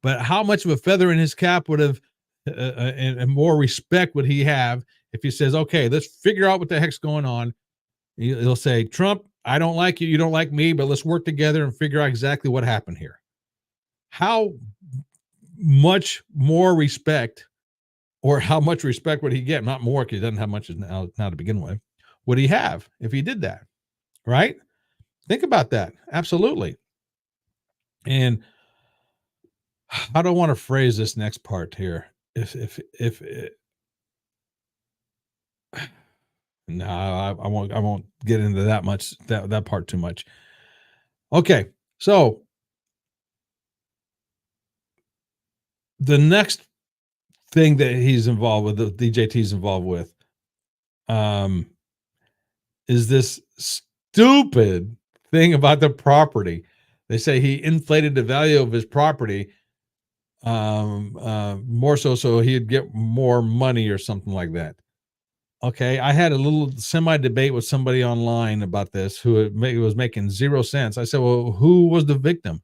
but how much of a feather in his cap would have and more respect would he have if he says, "Okay, let's figure out what the heck's going on." He'll say, "Trump, I don't like you, you don't like me, but let's work together and figure out exactly what happened here." How much more respect, or how much respect would he get? Not more, because he doesn't have much now to begin with. Would he have if he did that? Right? Think about that. Absolutely. And how do I want to phrase this next part here? If no, I won't get into that part too much. Okay, so the next thing that he's involved with, the DJT's involved with, is this stupid thing about the property. They say he inflated the value of his property, more so he'd get more money or something like that. Okay, I had a little semi debate with somebody online about this who was making 0 cents. I said, "Well, who was the victim?"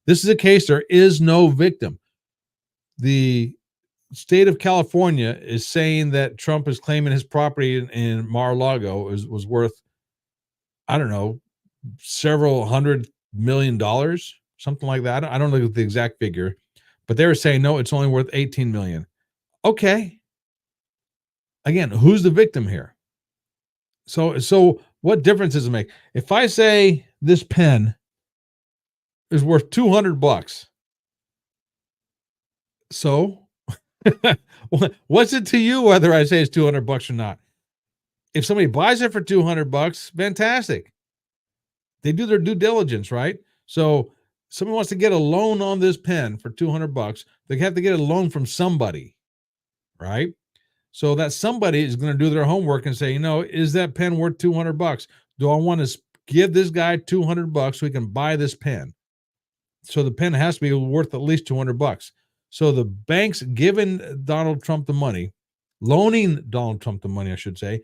This is a case there is no victim. The state of California is saying that Trump is claiming his property in Mar-a-Lago was worth, I don't know, several $100 million, something like that. I don't know the exact figure, but they were saying, no, it's only worth 18 million. Okay. Again, who's the victim here? So what difference does it make? If I say this pen is worth $200, so what's it to you whether I say it's $200 or not? If somebody buys it for $200, fantastic. They do their due diligence, right? So someone wants to get a loan on this pen for $200, they have to get a loan from somebody, right? So that somebody is going to do their homework and say, is that pen worth $200? Do I want to give this guy $200 so he can buy this pen? So the pen has to be worth at least $200. So the banks giving Donald Trump the money, loaning Donald Trump the money, I should say,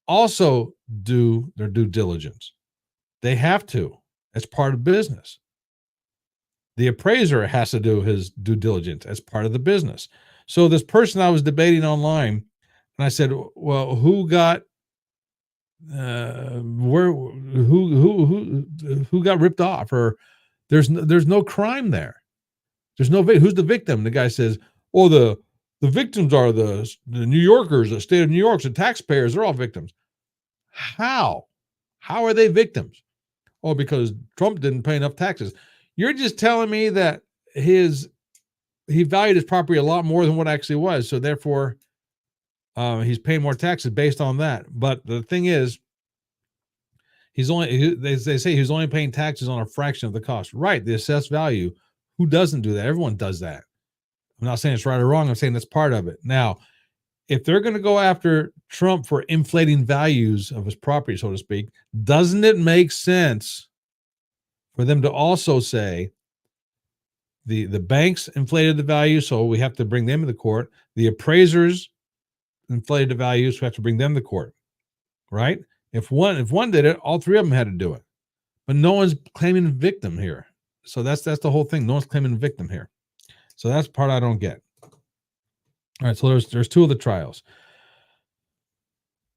also do their due diligence. They have to. It's part of business. The appraiser has to do his due diligence as part of the business. So this person I was debating online, and I said, "Well, who got who got ripped off? Or there's no crime there. There's no who's the victim?" The guy says, "Oh, the victims are the New Yorkers, the state of New York, the taxpayers. They're all victims." How? How are they victims? Oh, because Trump didn't pay enough taxes. You're just telling me that his he valued his property a lot more than what actually was, so therefore he's paying more taxes based on that. But the thing is, they say he's only paying taxes on a fraction of the cost. Right, the assessed value. Who doesn't do that? Everyone does that. I'm not saying it's right or wrong. I'm saying that's part of it. Now, if they're going to go after Trump for inflating values of his property, so to speak, doesn't it make sense for them to also say the banks inflated the value, so we have to bring them to the court. The appraisers inflated the values, so we have to bring them to court, right? If one did it, all three of them had to do it. But no one's claiming victim here. So that's the whole thing. No one's claiming victim here. So that's the part I don't get. All right, so there's two of the trials.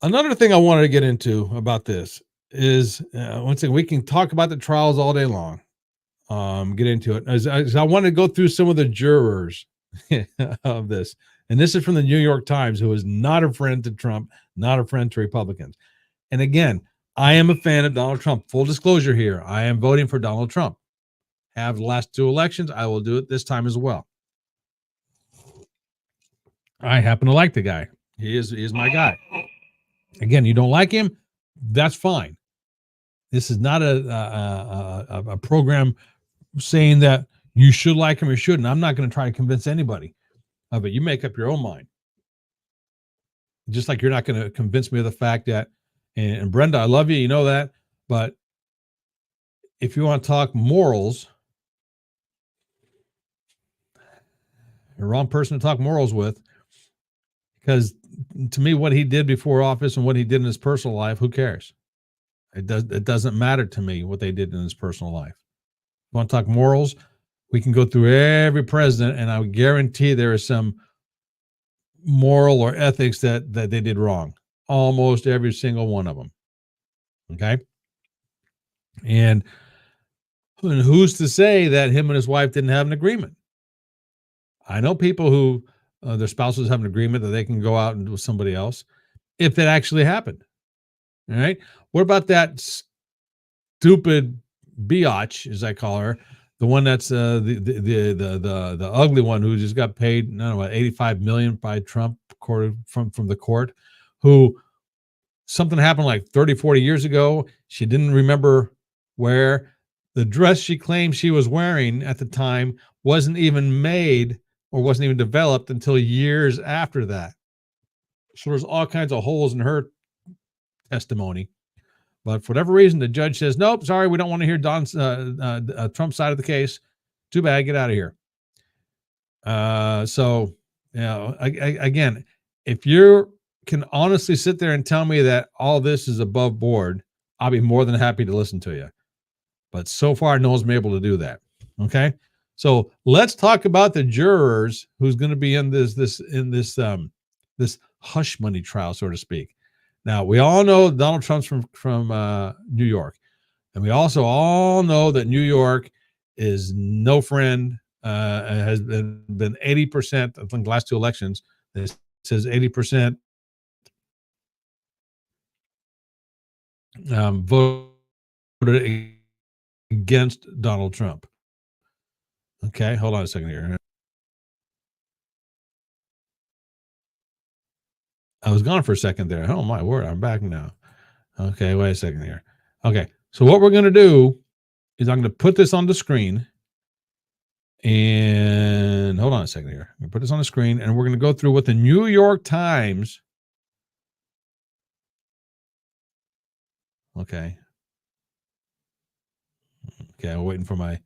Another thing I wanted to get into about this is once again, we can talk about the trials all day long. Get into it. As I want to go through some of the jurors of this. And this is from the New York Times, who is not a friend to Trump, not a friend to Republicans. And again, I am a fan of Donald Trump. Full disclosure here, I am voting for Donald Trump. Have the last two elections. I will do it this time as well. I happen to like the guy. He is my guy. Again, you don't like him, that's fine. This is not a program saying that you should like him or shouldn't. I'm not going to try to convince anybody of it. You make up your own mind. Just like you're not going to convince me of the fact that, and Brenda, I love you, you know that, but if you want to talk morals, you're the wrong person to talk morals with, because to me, what he did before office and what he did in his personal life, who cares? It doesn't matter to me what they did in his personal life. You want to talk morals? We can go through every president, and I would guarantee there is some moral or ethics that they did wrong. Almost every single one of them. Okay. And who's to say that him and his wife didn't have an agreement? I know people who their spouses have an agreement that they can go out and with somebody else if it actually happened. All right. What about that stupid biatch, as I call her, the one that's the ugly one who just got paid, I don't know, 85 million by Trump from the court, who something happened like 30, 40 years ago. She didn't remember where. The dress she claimed she was wearing at the time wasn't even made or wasn't even developed until years after that. So there's all kinds of holes in her testimony. But for whatever reason, the judge says, nope, sorry, we don't want to hear Trump's side of the case. Too bad, get out of here. So, you know, again, if you can honestly sit there and tell me that all this is above board, I'll be more than happy to listen to you. But so far, no one's been able to do that. Okay, so let's talk about the jurors who's going to be in this hush money trial, so to speak. Now, we all know Donald Trump's from New York, and we also all know that New York is no friend. Has been 80%. I think the last two elections, it says 80% voted against Donald Trump. Okay, hold on a second here. I was gone for a second there. Oh my word, I'm back now. Okay, wait a second here. Okay, so what we're going to do is I'm going to put this on the screen. And hold on a second here. I'm going to put this on the screen, and we're going to go through what the New York Times. Okay. Okay, I'm waiting for my.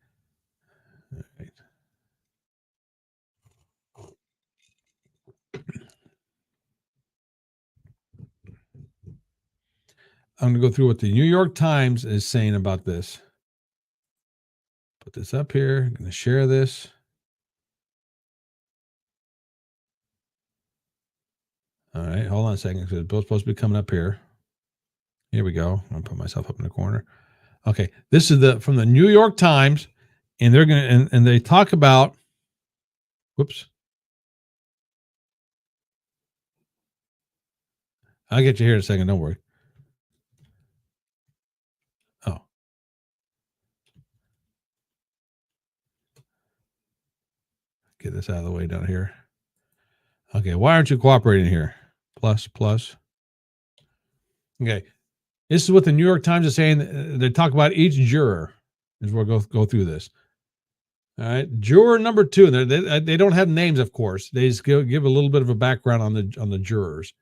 I'm going to go through what the New York Times is saying about this. Put this up here. I'm going to share this. All right, hold on a second because it's both supposed to be coming up here. Here we go. I'm going to put myself up in the corner. Okay, this is from the New York Times, and they're going to and they talk about. Whoops. I'll get you here in a second. Don't worry. Oh. Get this out of the way down here. Okay, why aren't you cooperating here? Plus. Okay, this is what the New York Times is saying. They talk about each juror as we'll go through this. All right, juror number 2. They don't have names, of course. They just give a little bit of a background on the jurors.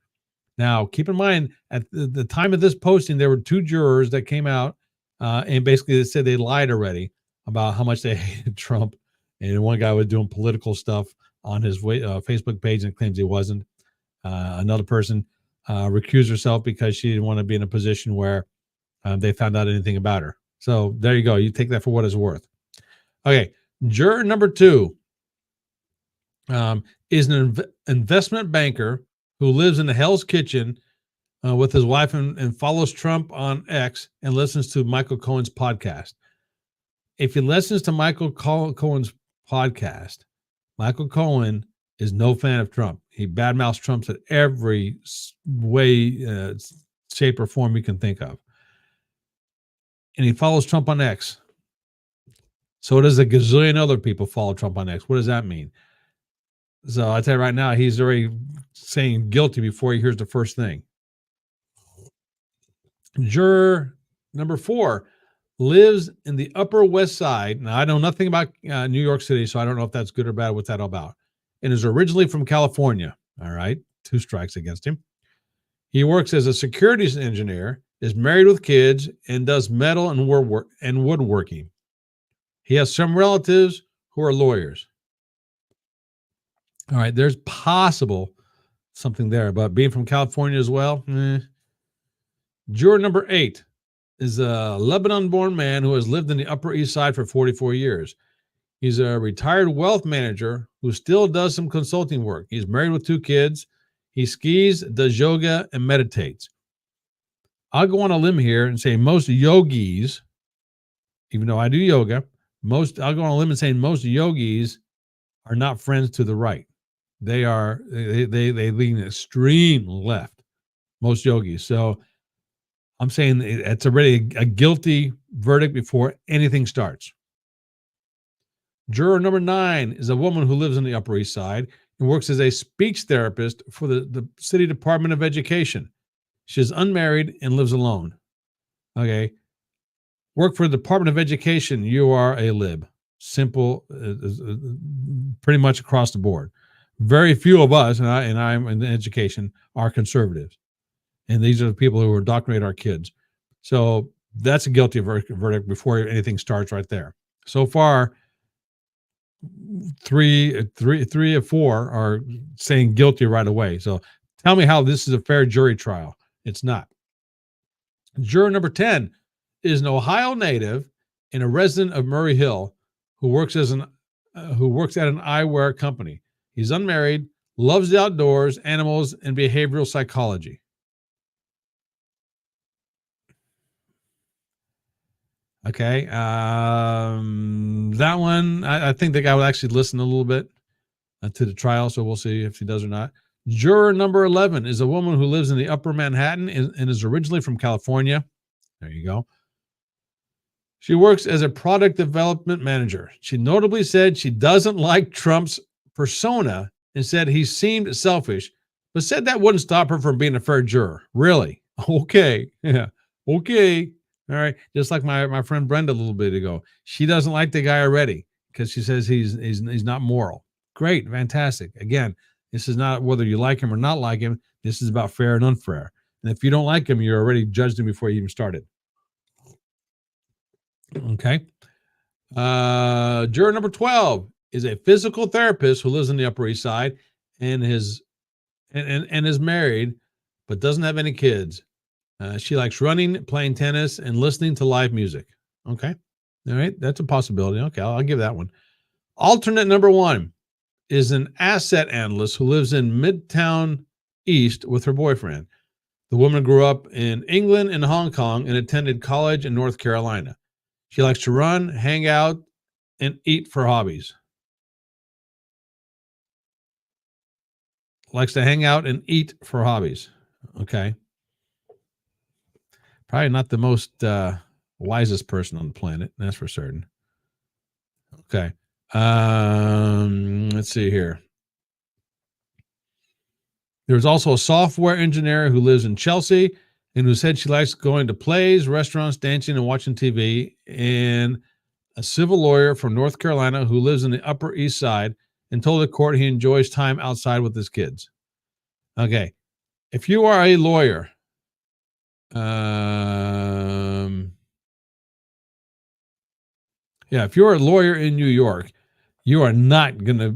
Now, keep in mind, at the time of this posting, there were 2 jurors that came out, and basically they said they lied already about how much they hated Trump. And one guy was doing political stuff on his Facebook page and claims he wasn't. Another person recused herself because she didn't want to be in a position where they found out anything about her. So there you go. You take that for what it's worth. Okay, juror number 2 is an investment banker who lives in the Hell's Kitchen with his wife and follows Trump on X and listens to Michael Cohen's podcast. If he listens to Michael Cohen's podcast, Michael Cohen is no fan of Trump. He badmouths Trump in every way, shape, or form you can think of. And he follows Trump on X. So does a gazillion other people follow Trump on X. What does that mean? So I tell you right now, he's already saying guilty before he hears the first thing. Juror number 4 lives in the Upper West Side. Now, I know nothing about New York City, so I don't know if that's good or bad. What's that all about? And is originally from California. All right, 2 strikes against him. He works as a securities engineer, is married with kids, and does metal and woodworking. He has some relatives who are lawyers. All right, there's possible something there, but being from California as well. Juror number 8 is a Lebanon-born man who has lived in the Upper East Side for 44 years. He's a retired wealth manager who still does some consulting work. He's married with 2 kids. He skis, does yoga, and meditates. I'll go on a limb here and say most yogis, even though I do yoga, I'll go on a limb and say most yogis are not friends to the right. They lean extreme left, most yogis. So I'm saying it's already a guilty verdict before anything starts. Juror number 9 is a woman who lives on the Upper East Side and works as a speech therapist for the City Department of Education. She's unmarried and lives alone. Okay. Work for the Department of Education, you are a lib. Simple, pretty much across the board. Very few of us, and I'm in education, are conservatives. And these are the people who indoctrinate our kids. So that's a guilty verdict before anything starts right there. So far, three of 4 are saying guilty right away. So tell me how this is a fair jury trial. It's not. Juror number 10 is an Ohio native and a resident of Murray Hill who works at an eyewear company. He's unmarried, loves the outdoors, animals, and behavioral psychology. Okay. That one, I think the guy would actually listen a little bit to the trial, so we'll see if he does or not. Juror number 11 is a woman who lives in the Upper Manhattan and is originally from California. There you go. She works as a product development manager. She notably said she doesn't like Trump's persona and said he seemed selfish, but said that wouldn't stop her from being a fair juror. Really? Okay. Yeah. Okay. All right. Just like my friend Brenda a little bit ago. She doesn't like the guy already because she says he's not moral. Great. Fantastic. Again, this is not whether you like him or not like him. This is about fair and unfair. And if you don't like him, you're already judged him before you even started. Okay. Juror number 12 is a physical therapist who lives on the Upper East Side and is married, but doesn't have any kids. She likes running, playing tennis, and listening to live music. Okay. All right. That's a possibility. Okay. I'll give that one. Alternate number one is an asset analyst who lives in Midtown East with her boyfriend. The woman grew up in England and Hong Kong and attended college in North Carolina. She likes to run, hang out, and eat for hobbies. Likes to hang out and eat for hobbies. Okay. Probably not the most wisest person on the planet. That's for certain. Okay. Let's see here. There's also a software engineer who lives in Chelsea and who said she likes going to plays, restaurants, dancing, and watching TV. And a civil lawyer from North Carolina who lives in the Upper East Side and told the court he enjoys time outside with his kids. Okay. If you are a lawyer, if you're a lawyer in New York, you are not going to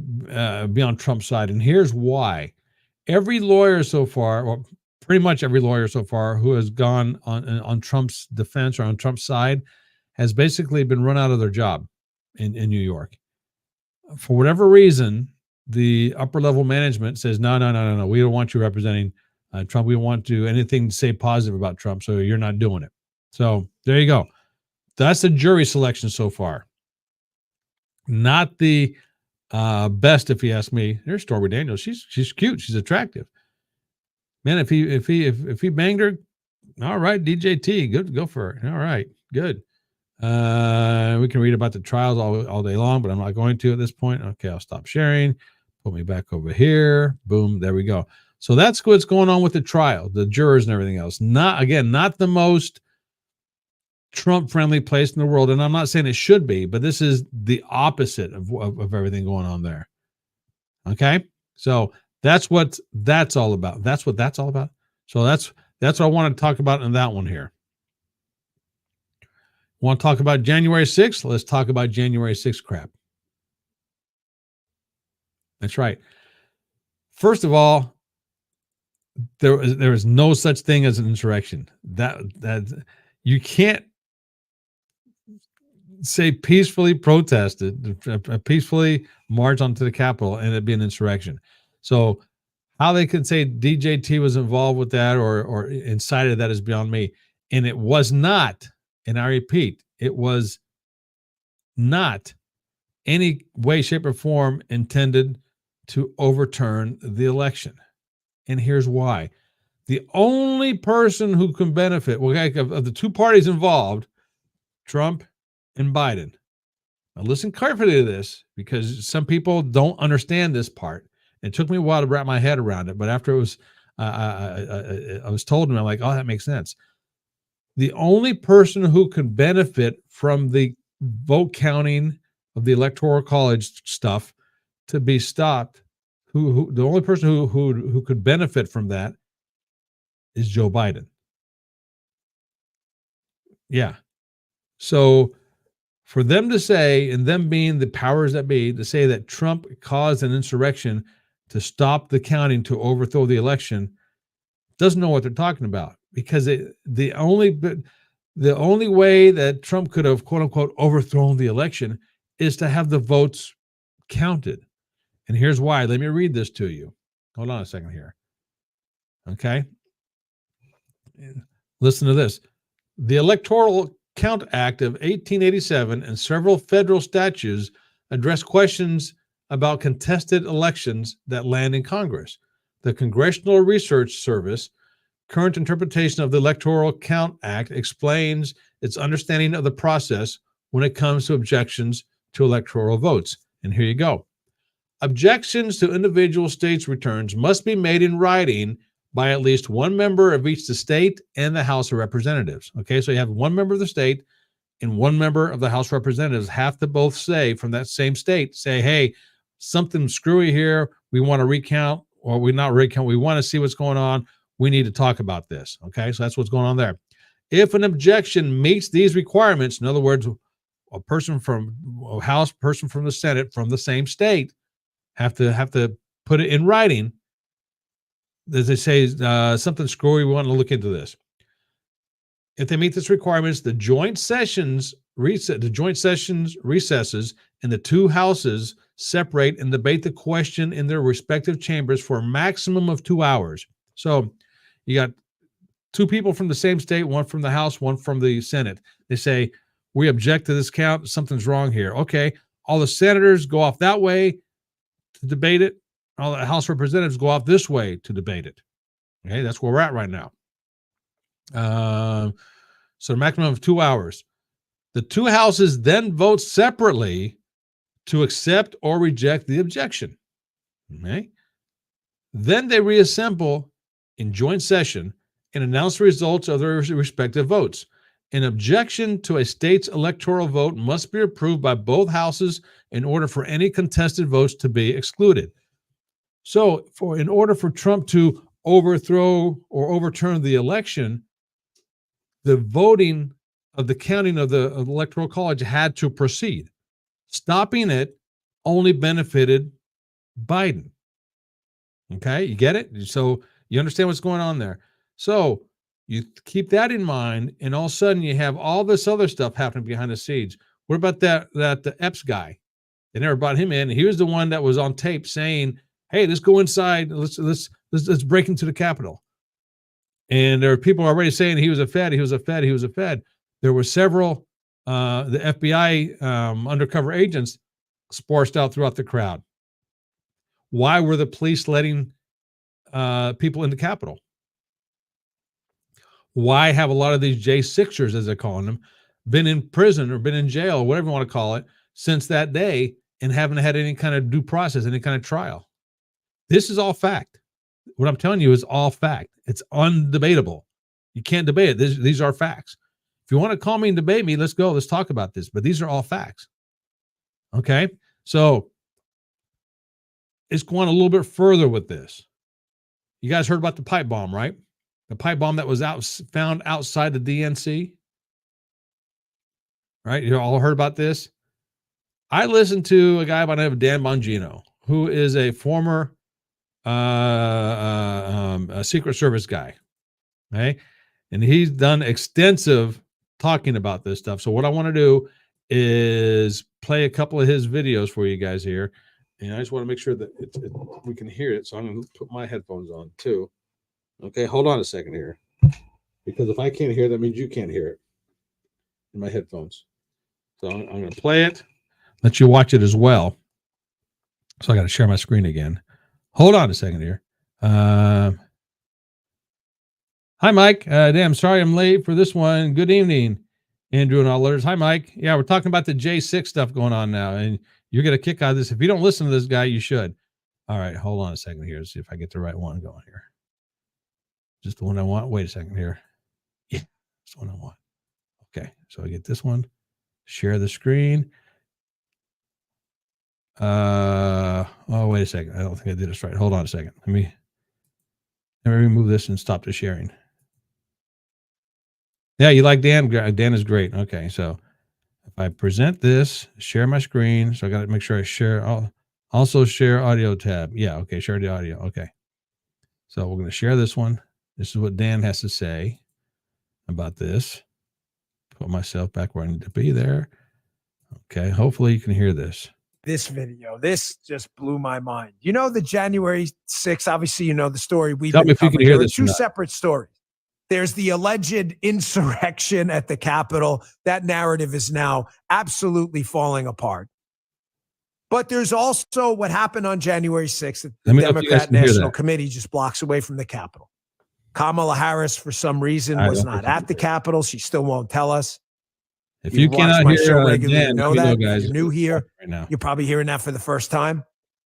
be on Trump's side. And here's why. Every lawyer so far, or pretty much every lawyer so far who has gone on Trump's defense or on Trump's side has basically been run out of their job in New York. For whatever reason, the upper level management says, no. We don't want you representing Trump. We don't want to anything to say positive about Trump. So you're not doing it. So there you go. That's the jury selection so far. Not the best, if you ask me. There's Stormy Daniels. She's cute. She's attractive. Man, if he banged her, all right, DJT, good, go for it. All right, good. We can read about the trials all day long, but I'm not going to at this point. Okay, I'll stop sharing. Put me back over here. Boom, there we go. So that's what's going on with the trial, the jurors and everything else. Not the most Trump-friendly place in the world, and I'm not saying it should be, but this is the opposite of everything going on there. Okay, so that's what that's all about. That's what that's all about. So that's what I want to talk about in that one here. Want to talk about January 6th? Let's talk about January 6th crap. That's right. First of all, there is no such thing as an insurrection. That you can't say peacefully protested, peacefully march onto the Capitol and it be an insurrection. So how they can say DJT was involved with that or incited that is beyond me. And it was not, and I repeat, it was not any way, shape, or form intended to overturn the election. And here's why. The only person who can benefit, of the two parties involved, Trump and Biden. Now listen carefully to this because some people don't understand this part. It took me a while to wrap my head around it, but after it was, I was told, and I'm like, oh, that makes sense. The only person who can benefit from the vote counting of the Electoral College stuff to be stopped, the only person who could benefit from that is Joe Biden. Yeah. So for them to say, and them being the powers that be, to say that Trump caused an insurrection to stop the counting to overthrow the election, doesn't know what they're talking about, because the only way that Trump could have, quote unquote, overthrown the election is to have the votes counted. And here's why. Let me read this to you. Hold on a second here. Okay. Listen to this. The Electoral Count Act of 1887 and several federal statutes address questions about contested elections that land in Congress. The Congressional Research Service current interpretation of the Electoral Count Act explains its understanding of the process when it comes to objections to electoral votes. And here you go. Objections to individual states' returns must be made in writing by at least one member of each the state and the House of Representatives. Okay, so you have one member of the state and one member of the House of Representatives have to both say from that same state, say, hey, something screwy here. We want to recount, or we not recount. We want to see what's going on. We need to talk about this. Okay, so that's what's going on there. If an objection meets these requirements, in other words, a person from a House, person from the Senate, from the same state, have to put it in writing. As they say, something screwy, we want to look into this. If they meet this requirements, the joint sessions recesses and the two houses separate and debate the question in their respective chambers for a maximum of 2 hours. So you got two people from the same state, one from the House, one from the Senate. They say, we object to this count. Something's wrong here. Okay. All the senators go off that way to debate it. All the House representatives go off this way to debate it. Okay. That's where we're at right now. So a maximum of 2 hours. The two houses then vote separately to accept or reject the objection. Okay. Then they reassemble in joint session and announce the results of their respective votes. An objection to a state's electoral vote must be approved by both houses in order for any contested votes to be excluded. So, in order for Trump to overthrow or overturn the election, the voting of the counting of the Electoral College had to proceed. Stopping it only benefited Biden. Okay, you get it? So you understand what's going on there. So you keep that in mind, and all of a sudden you have all this other stuff happening behind the scenes. What about the Epps guy? They never brought him in. He was the one that was on tape saying, "Hey, let's go inside. Let's break into the Capitol." And there are people already saying he was a Fed. He was a Fed. He was a Fed. There were several the FBI undercover agents sparsed out throughout the crowd. Why were the police letting people in the Capitol? Why have a lot of these J6ers, as they're calling them, been in prison or been in jail, or whatever you want to call it, since that day and haven't had any kind of due process, any kind of trial? This is all fact. What I'm telling you is all fact. It's undebatable. You can't debate it. These are facts. If you want to call me and debate me, let's go. Let's talk about this. But these are all facts. Okay? So it's going a little bit further with this. You guys heard about the pipe bomb, right? The pipe bomb that was found outside the DNC. Right? You all heard about this? I listened to a guy by the name of Dan Bongino, who is a former a Secret Service guy. Okay? And he's done extensive talking about this stuff. So what I want to do is play a couple of his videos for you guys here. And I just want to make sure that we can hear it. So I'm going to put my headphones on too. Okay, hold on a second here. Because if I can't hear, that means you can't hear it in my headphones. So I'm going to play it, let you watch it as well. So I got to share my screen again. Hold on a second here. Hi, Mike. Damn, sorry I'm late for this one. Good evening, Andrew and all others. Hi, Mike. Yeah, we're talking about the J6 stuff going on now, and you're going to kick out of this. If you don't listen to this guy, you should. All right, hold on a second here. Let's see if I get the right one going here. Just the one I want. Wait a second here. Yeah, that's the one I want. Okay, so I get this one. Share the screen. Oh, wait a second. I don't think I did this right. Hold on a second. Let me remove this and stop the sharing. Yeah, you like Dan? Dan is great. Okay, so if I present this, share my screen. So I got to make sure I share. I'll also share audio tab. Yeah, okay, share the audio. Okay. So we're going to share this one. This is what Dan has to say about this. Put myself back where I need to be there. Okay, hopefully you can hear this. This video, this just blew my mind. You know, the January 6th, obviously, you know the story we've been covering. There are two separate stories. There's the alleged insurrection at the Capitol. That narrative is now absolutely falling apart. But there's also what happened on January 6th. The Democrat National Committee just blocks away from the Capitol. Kamala Harris, for some reason, was not at the Capitol. She still won't tell us. If you cannot hear regularly, Dan, know that. Guys, if you're new here, right now, you're probably hearing that for the first time.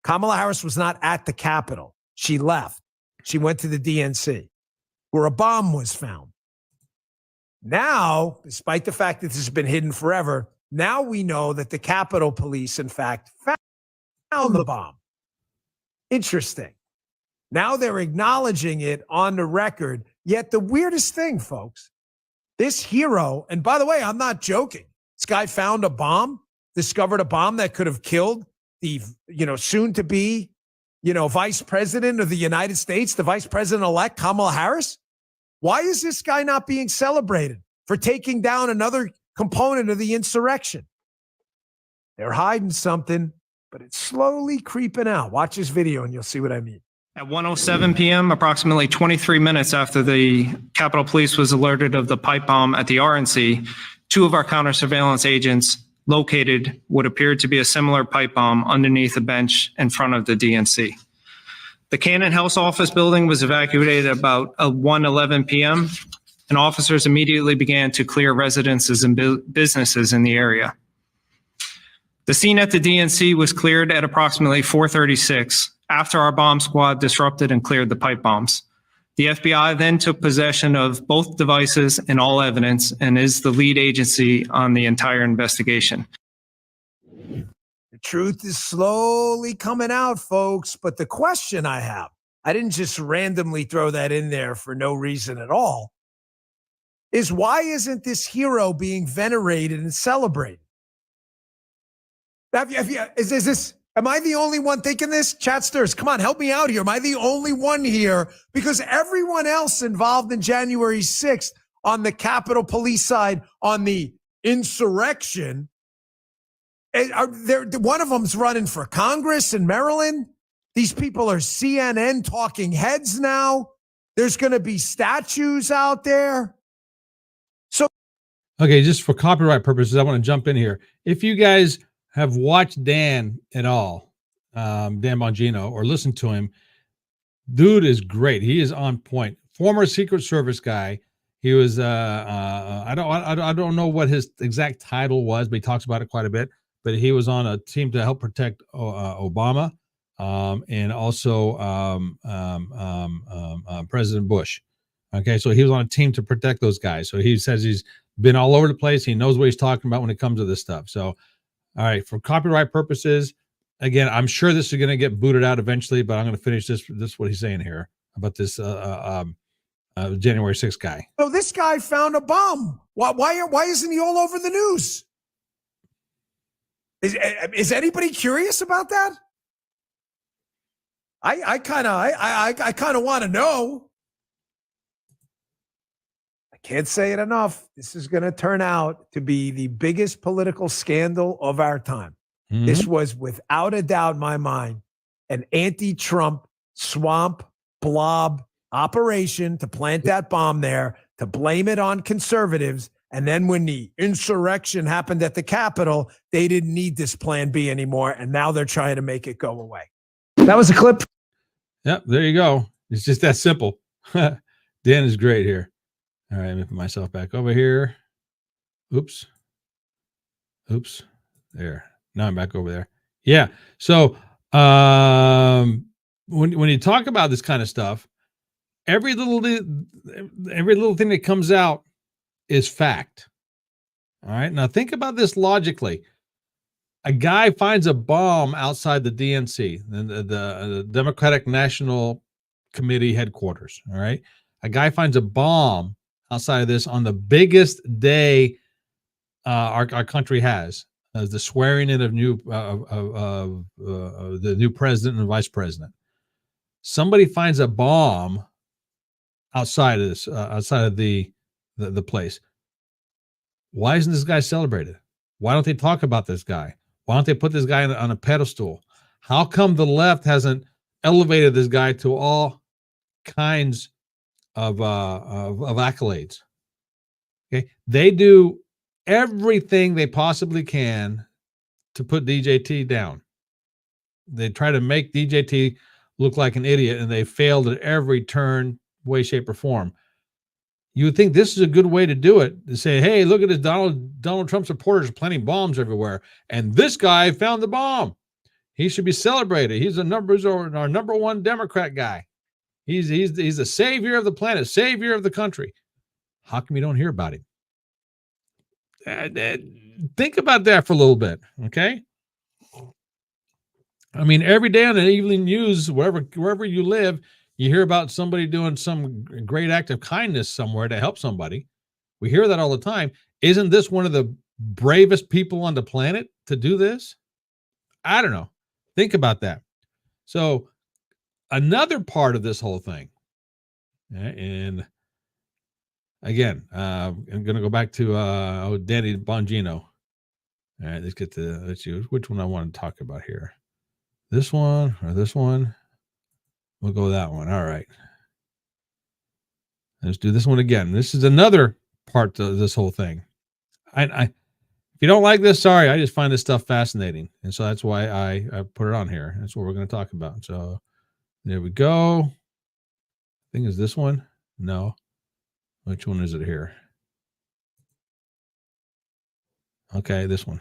Kamala Harris was not at the Capitol. She left. She went to the DNC, where a bomb was found. Now, despite the fact that this has been hidden forever, now we know that the Capitol Police, in fact, found the bomb. Interesting. Now they're acknowledging it on the record. Yet the weirdest thing, folks, this hero, and by the way, I'm not joking. This guy found a bomb, discovered a bomb that could have killed the, soon to be, vice president of the United States, the vice president-elect, Kamala Harris. Why is this guy not being celebrated? for taking down another component of the insurrection. They're hiding something, but it's slowly creeping out. Watch this video and you'll see what I mean. At 1:07 p.m., approximately 23 minutes after the Capitol Police was alerted of the pipe bomb at the RNC, two of our counter surveillance agents located what appeared to be a similar pipe bomb underneath a bench in front of the DNC. The Cannon House office building was evacuated at about 1:11 p.m., and officers immediately began to clear residences and businesses in the area. The scene at the DNC was cleared at approximately 4:36 after our bomb squad disrupted and cleared the pipe bombs. The FBI then took possession of both devices and all evidence and is the lead agency on the entire investigation. The truth is slowly coming out, folks. But the question I have, I didn't just randomly throw that in there for no reason at all, is why isn't this hero being venerated and celebrated? Am I the only one thinking this? Chatsters, come on, help me out here. Am I the only one here? Because everyone else involved in January 6th on the Capitol Police side, on the insurrection, one of them's running for Congress in Maryland. These people are CNN talking heads now. There's going to be statues out there. So, okay, just for copyright purposes, I want to jump in here. If you guys have watched Dan at all, Dan Bongino, or listened to him, dude is great. He is on point. Former Secret Service guy. He was I don't know what his exact title was, but he talks about it quite a bit. But he was on a team to help protect Obama and also President Bush. Okay, so he was on a team to protect those guys. So he says he's been all over the place. He knows what he's talking about when it comes to this stuff. So, all right, for copyright purposes, again, I'm sure this is going to get booted out eventually, but I'm going to finish this. This is what he's saying here about this January 6th guy. So this guy found a bomb. Why isn't he all over the news? Is anybody curious about that? I kind of want to know. I can't say it enough. This is going to turn out to be the biggest political scandal of our time. Mm-hmm. This was, without a doubt in my mind, an anti-Trump swamp blob operation to plant that bomb there, to blame it on conservatives. And then when the insurrection happened at the Capitol, they didn't need this plan B anymore. And now they're trying to make it go away. That was a clip. Yep, there you go. It's just that simple. Dan is great here. All right, let me put myself back over here. Oops. There. Now I'm back over there. Yeah. So when you talk about this kind of stuff, every little thing that comes out is fact. All right. Now think about this logically. A guy finds a bomb outside the DNC, the Democratic National Committee headquarters. All right. A guy finds a bomb outside of this on the biggest day our country has, as the swearing in of the new president and vice president. Somebody finds a bomb outside of this, outside of the place. Why isn't this guy celebrated? Why don't they talk about this guy? Why don't they put this guy on a pedestal? How come the left hasn't elevated this guy to all kinds of accolades? Okay, they do everything they possibly can to put DJT down. They try to make DJT look like an idiot, and they failed at every turn, way, shape, or form. You would think this is a good way to do it, to say, hey, look at this, Donald Trump supporters planting bombs everywhere, and this guy found the bomb. He should be celebrated. He's our number one Democrat guy. He's the savior of the planet, savior of the country. How come you don't hear about him? Think about that for a little bit, okay? I mean, every day on the evening news, wherever you live, you hear about somebody doing some great act of kindness somewhere to help somebody. We hear that all the time. Isn't this one of the bravest people on the planet to do this? I don't know. Think about that. So another part of this whole thing, and again, I'm going to go back to Danny Bongino. All right, let's use which one I want to talk about here. This one or this one? We'll go with that one. All right. Let's do this one again. This is another part of this whole thing. If you don't like this, sorry. I just find this stuff fascinating, and so that's why I put it on here. That's what we're going to talk about. So there we go. I think is this one. No. Which one is it here? Okay, this one.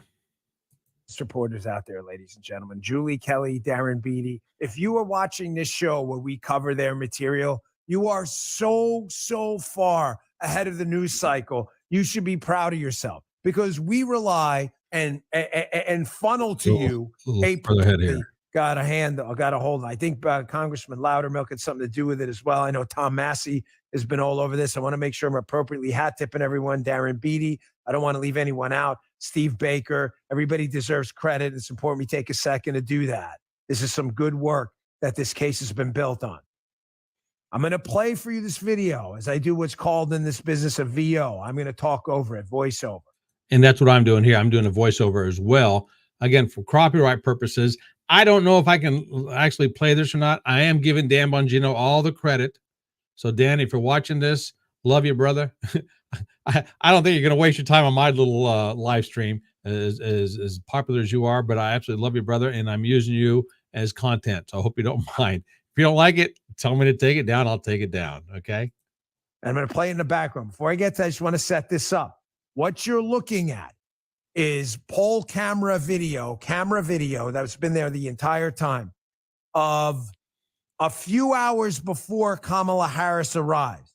Reporters out there, ladies and gentlemen, Julie Kelly, Darren Beatty. If you are watching this show where we cover their material, you are so far ahead of the news cycle. You should be proud of yourself because we rely and funnel to you a got a hold. I think Congressman Loudermilk had something to do with it as well. I know Tom Massey has been all over this. I want to make sure I'm appropriately hat tipping everyone. Darren Beatty. I don't want to leave anyone out. Steve Baker. Everybody deserves credit. It's important we take a second to do that. This is some good work that this case has been built on. I'm going to play for you this video as I do what's called in this business a VO. I'm going to talk over it, voiceover. And that's what I'm doing here. I'm doing a voiceover as well. Again, for copyright purposes. I don't know if I can actually play this or not. I am giving Dan Bongino all the credit. So, Dan, if you're watching this, love you, brother. I don't think you're going to waste your time on my little live stream as popular as you are, but I absolutely love you, brother, and I'm using you as content. So I hope you don't mind. If you don't like it, tell me to take it down. I'll take it down, okay? And I'm going to play in the background. Before I get to that, I just want to set this up. What you're looking at is poll camera video that's been there the entire time of a few hours before Kamala Harris arrives.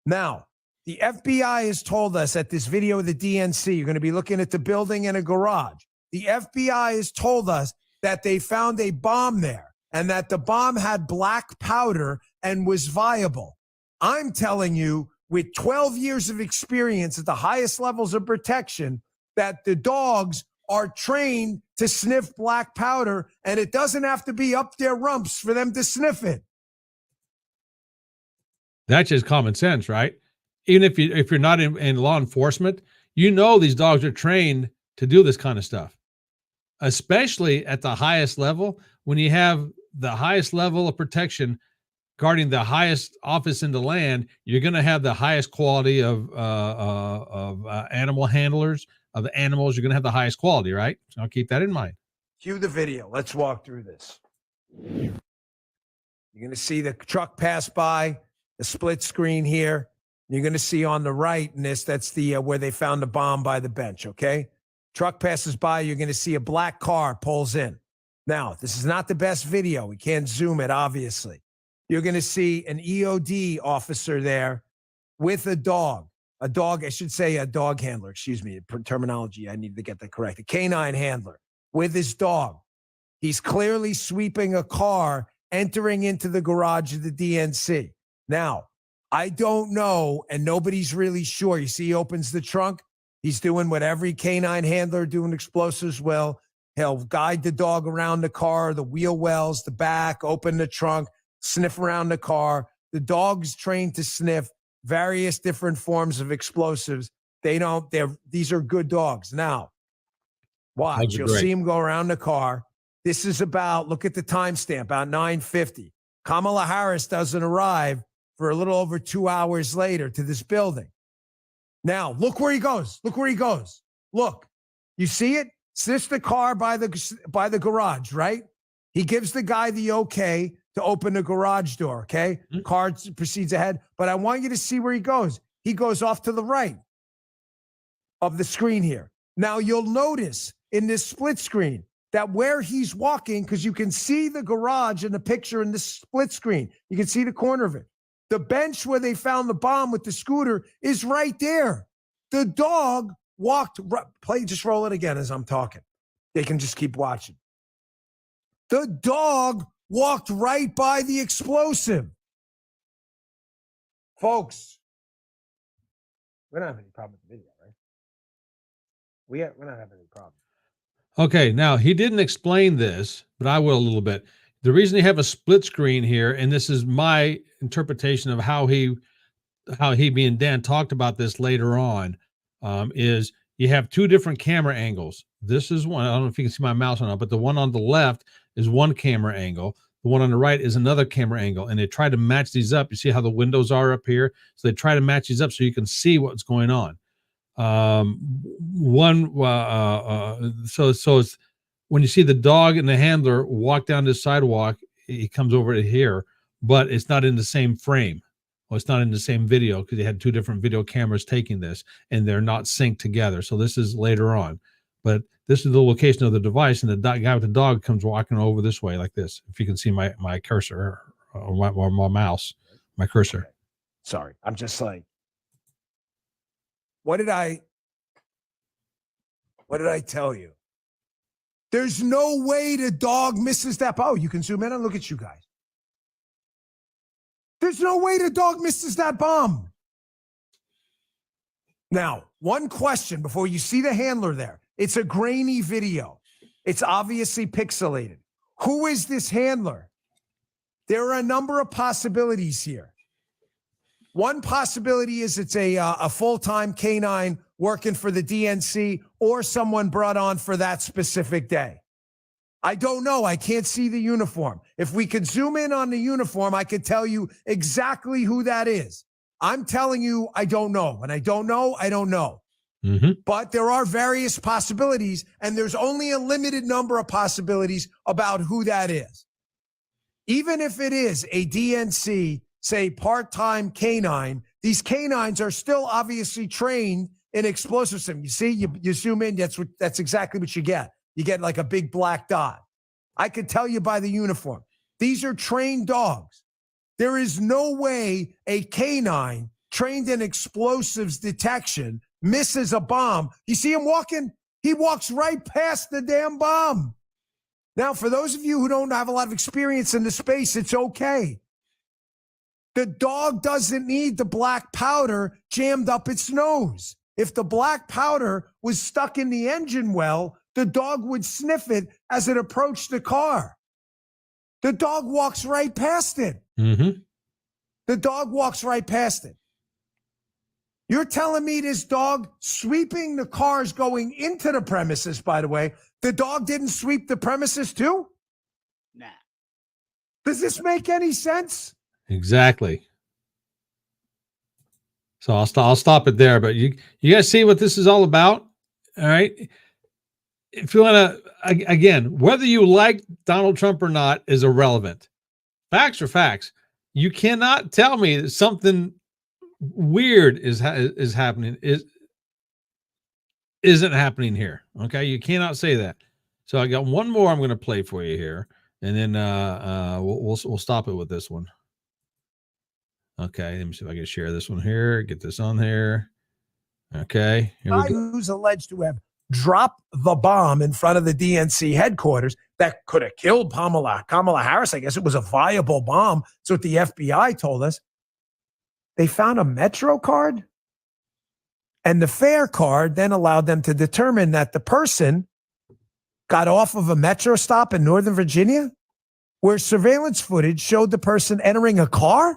Now, the FBI has told us at this video of the DNC, you're going to be looking at the building and a garage. The FBI has told us that they found a bomb there and that the bomb had black powder and was viable. I'm telling you, with 12 years of experience at the highest levels of protection, that the dogs are trained to sniff black powder, and it doesn't have to be up their rumps for them to sniff it. That's just common sense, right? Even if you're not in law enforcement, you know these dogs are trained to do this kind of stuff, especially at the highest level. When you have the highest level of protection guarding the highest office in the land, you're going to have the highest quality of animal handlers, of the animals. You're going to have the highest quality, right? So I'll keep that in mind. Cue the video. Let's walk through this. You're going to see the truck pass by, the split screen here. You're going to see on the right in this, that's the where they found the bomb by the bench, okay? Truck passes by, you're going to see a black car pulls in. Now, this is not the best video. We can't zoom it, obviously. You're going to see an EOD officer there with a dog. I should say a dog handler, excuse me, terminology. I need to get that correct. A canine handler with his dog. He's clearly sweeping a car entering into the garage of the DNC. Now, I don't know, and nobody's really sure. You see, he opens the trunk. He's doing what every canine handler doing explosives will. He'll guide the dog around the car, the wheel wells, the back, open the trunk, sniff around the car. The dog's trained to sniff various different forms of explosives. These are good dogs. Now, watch. You'll see him go around the car. This is look at the timestamp, about 9:50. Kamala Harris doesn't arrive for a little over 2 hours later to this building. Now, look where he goes. Look, you see it? Sits the car by the garage, right? He gives the guy the okay to open the garage door, okay? Mm-hmm. Car proceeds ahead, but I want you to see where he goes. He goes off to the right of the screen here. Now, you'll notice in this split screen that where he's walking, because you can see the garage in the picture in the split screen. You can see the corner of it. The bench where they found the bomb with the scooter is right there. The dog walked, just roll it again as I'm talking. They can just keep watching. The dog walked right by the explosive. Folks, we don't have any problem with the video, right? We're not having any problem. Okay, now he didn't explain this, but I will a little bit. The reason you have a split screen here, and this is my interpretation of how he how he, me, and Dan talked about this later on, is you have two different camera angles. This is one. I don't know if you can see my mouse or not, but the one on the left is one camera angle. The one on the right is another camera angle, and they try to match these up. You see how the windows are up here? So they try to match these up so you can see what's going on. So it's when you see the dog and the handler walk down this sidewalk, he comes over to here, but it's not in the same frame. Well, it's not in the same video because they had two different video cameras taking this, and they're not synced together. So this is later on, but this is the location of the device, and the guy with the dog comes walking over this way like this. If you can see my cursor or my mouse, my cursor. Okay. Sorry, I'm just like, what did I tell you? There's no way the dog misses that. Oh, you can zoom in and look at you guys. There's no way the dog misses that bomb. Now, one question before you see the handler there. It's a grainy video. It's obviously pixelated. Who is this handler? There are a number of possibilities here. One possibility is it's a full-time canine working for the DNC or someone brought on for that specific day. I don't know. I can't see the uniform. If we could zoom in on the uniform, I could tell you exactly who that is. I'm telling you, I don't know. When I don't know, I don't know. Mm-hmm. But there are various possibilities, and there's only a limited number of possibilities about who that is. Even if it is a DNC, say part-time canine, these canines are still obviously trained in explosive system. You see, you zoom in, that's exactly what you get. You get like a big black dot. I could tell you by the uniform. These are trained dogs. There is no way a canine trained in explosives detection misses a bomb. You see him walking? He walks right past the damn bomb. Now, for those of you who don't have a lot of experience in the space, it's okay. The dog doesn't need the black powder jammed up its nose. If the black powder was stuck in the engine well, the dog would sniff it as it approached the car. The dog walks right past it. Mm-hmm. The dog walks right past it. You're telling me this dog sweeping the cars going into the premises, by the way, the dog didn't sweep the premises too? Nah. Does this make any sense? Exactly. So I'll stop it there. But you guys see what this is all about? All right. If you want to, again, whether you like Donald Trump or not is irrelevant. Facts are facts. You cannot tell me that something weird is happening, isn't happening here. Okay. You cannot say that. So I got one more I'm going to play for you here, and then we'll stop it with this one. Okay. Let me see if I can share this one here. Get this on here. Okay. Here we go. Who's alleged to have dropped the bomb in front of the DNC headquarters that could have killed Kamala Harris. I guess it was a viable bomb. That's what the FBI told us. They found a Metro card, and the fare card then allowed them to determine that the person got off of a Metro stop in Northern Virginia where surveillance footage showed the person entering a car.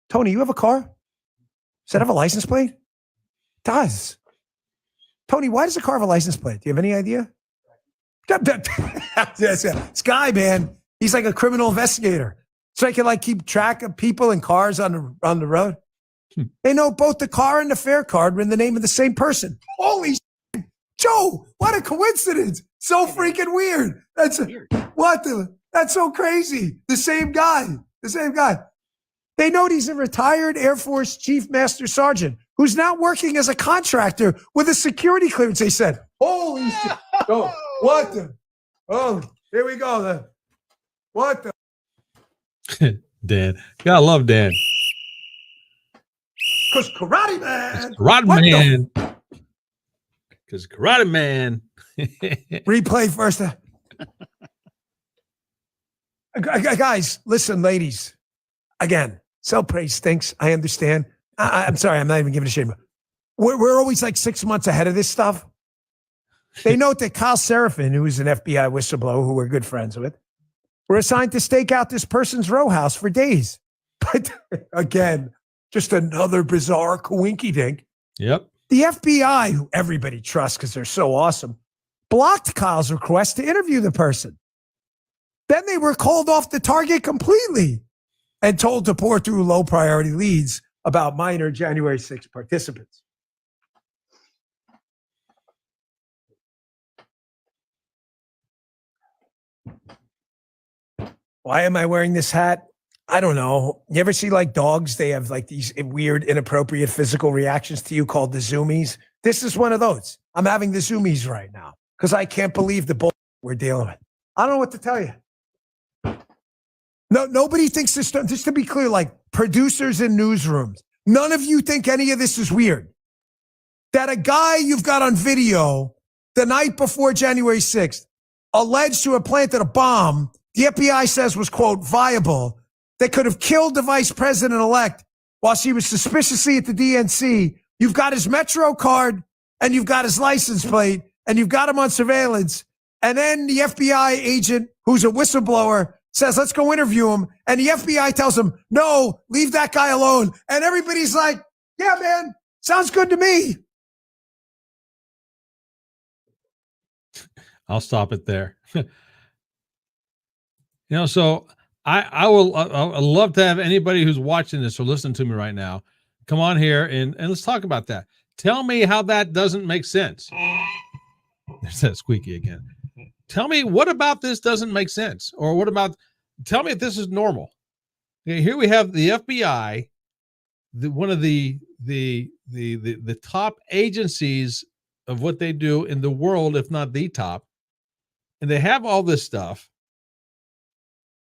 Tony, you have a car? Does that have a license plate? It does. Tony, why does a car have a license plate? Do you have any idea? This guy, man, he's like a criminal investigator. So I can like keep track of people and cars on the road. They know both the car and the fare card were in the name of the same person. Holy shit. Joe, what a coincidence. So freaking weird. That's so crazy. The same guy. They know he's a retired Air Force Chief Master Sergeant who's now working as a contractor with a security clearance. They said, holy shit. Oh, what the? Oh, here we go. What the? Dan. Gotta love Dan. Because Karate Man. Karate Man. Because Karate Man. Replay first. Guys, listen, ladies. Again, self-praise stinks. I understand. I'm sorry. I'm not even giving a shit. We're always like 6 months ahead of this stuff. They note that Kyle Seraphin, who is an FBI whistleblower who we're good friends with, were assigned to stake out this person's row house for days. But again, Just another bizarre coinky dink. Yep. The FBI, who everybody trusts because they're so awesome, blocked Kyle's request to interview the person. Then they were called off the target completely and told to pour through low priority leads about minor January 6th participants. Why am I wearing this hat? I don't know. You ever see like dogs? They have like these weird, inappropriate physical reactions to you called the zoomies. This is one of those. I'm having the zoomies right now because I can't believe the bull we're dealing with. I don't know what to tell you. No, nobody thinks this. Just to be clear, like producers in newsrooms, none of you think any of this is weird. That a guy you've got on video the night before January 6th alleged to have planted a bomb the FBI says was, quote, viable, that could have killed the vice president-elect while she was suspiciously at the DNC. You've got his Metro card, and you've got his license plate, and you've got him on surveillance. And then the FBI agent, who's a whistleblower, says, let's go interview him. And the FBI tells him, no, leave that guy alone. And everybody's like, yeah, man, sounds good to me. I'll stop it there. So I'd love to have anybody who's watching this or listening to me right now come on here and let's talk about that. Tell me how that doesn't make sense. There's that squeaky again. Tell me what about this doesn't make sense, or tell me if this is normal. Okay, here we have the FBI, one of the top agencies of what they do in the world, if not the top, and they have all this stuff.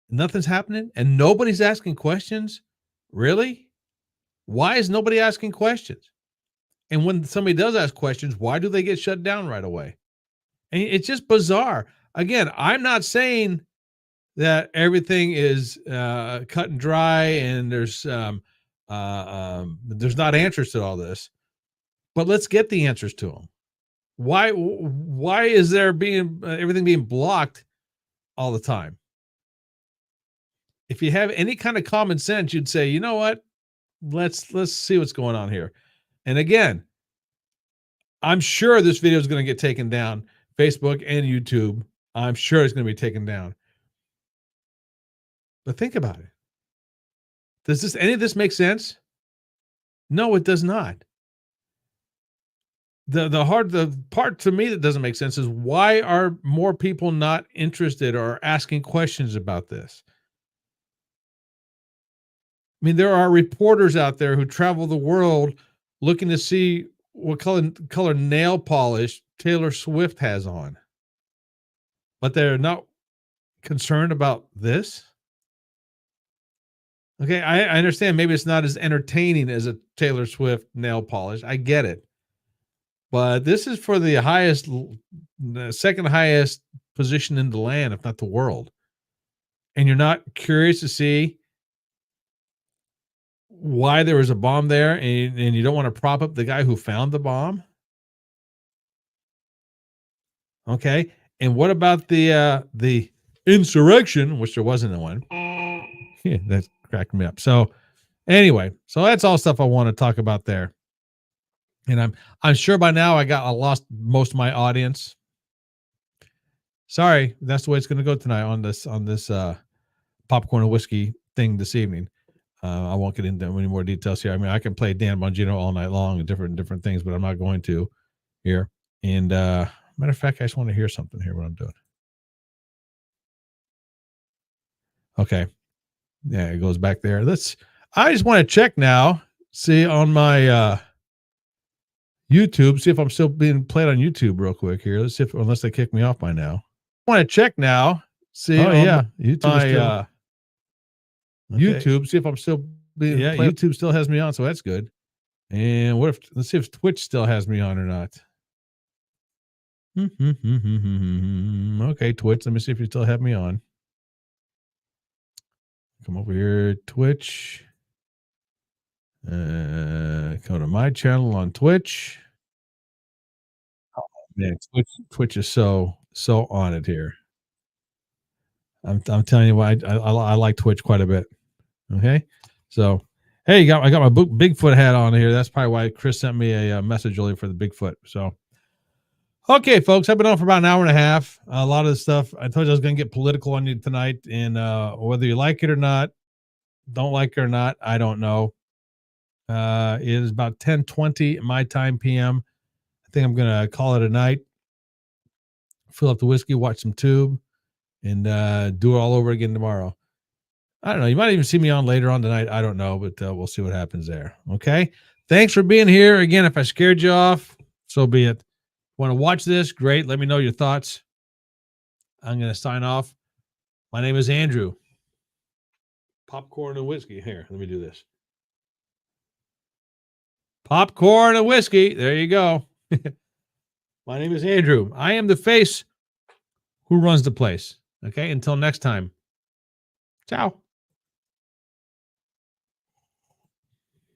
Nothing's happening and nobody's asking questions. Really? Why is nobody asking questions? And when somebody does ask questions, why do they get shut down right away? And it's just bizarre. Again, I'm not saying that everything is cut and dry and there's not answers to all this, but let's get the answers to them. Why is there everything being blocked all the time? If you have any kind of common sense, you'd say, you know what? Let's see what's going on here. And again, I'm sure this video is going to get taken down, Facebook and YouTube. I'm sure it's going to be taken down. But think about it. Does any of this make sense? No, it does not. The part to me that doesn't make sense is, why are more people not interested or asking questions about this? I mean, there are reporters out there who travel the world looking to see what color nail polish Taylor Swift has on. But they're not concerned about this. Okay, I understand maybe it's not as entertaining as a Taylor Swift nail polish. I get it. But this is for the second highest position in the land, if not the world. And you're not curious to see why there was a bomb there, and you don't want to prop up the guy who found the bomb? Okay. And what about the insurrection, which there wasn't one? Yeah, that's cracking me up. So anyway, that's all stuff I want to talk about there. And I'm sure by now I lost most of my audience. Sorry, that's the way it's going to go tonight on this popcorn and whiskey thing this evening. I won't get into any more details here. I mean, I can play Dan Bongino all night long and different things, but I'm not going to here. And matter of fact, I just want to hear something here. What I'm doing. Okay, yeah, it goes back there. I just want to check now. See on my YouTube. See if I'm still being played on YouTube real quick here. Let's see unless they kick me off by now. I want to check now. See. Oh yeah, YouTube. YouTube, see if I'm still being played. YouTube still has me on, so that's good. And let's see if Twitch still has me on or not. Okay, Twitch, let me see if you still have me on. Come over here, Twitch. Go to my channel on Twitch. Oh man, Twitch is so on it here. I'm telling you what, I like Twitch quite a bit. Okay, so Hey, I got my Bigfoot hat on here. That's probably why Chris sent me a message earlier for the Bigfoot. So, okay, folks, I've been on for about an hour and a half. A lot of the stuff I told you I was going to get political on you tonight, and whether you like it or not, don't like it or not, I don't know. It is about 10:20 my time PM. I think I'm going to call it a night. Fill up the whiskey, watch some tube, and do it all over again tomorrow. I don't know. You might even see me on later on tonight. I don't know, but we'll see what happens there. Okay. Thanks for being here. Again, if I scared you off, so be it. Want to watch this? Great. Let me know your thoughts. I'm going to sign off. My name is Andrew. Popcorn and whiskey. Here, let me do this. Popcorn and whiskey. There you go. My name is Andrew. I am the face who runs the place. Okay. Until next time. Ciao.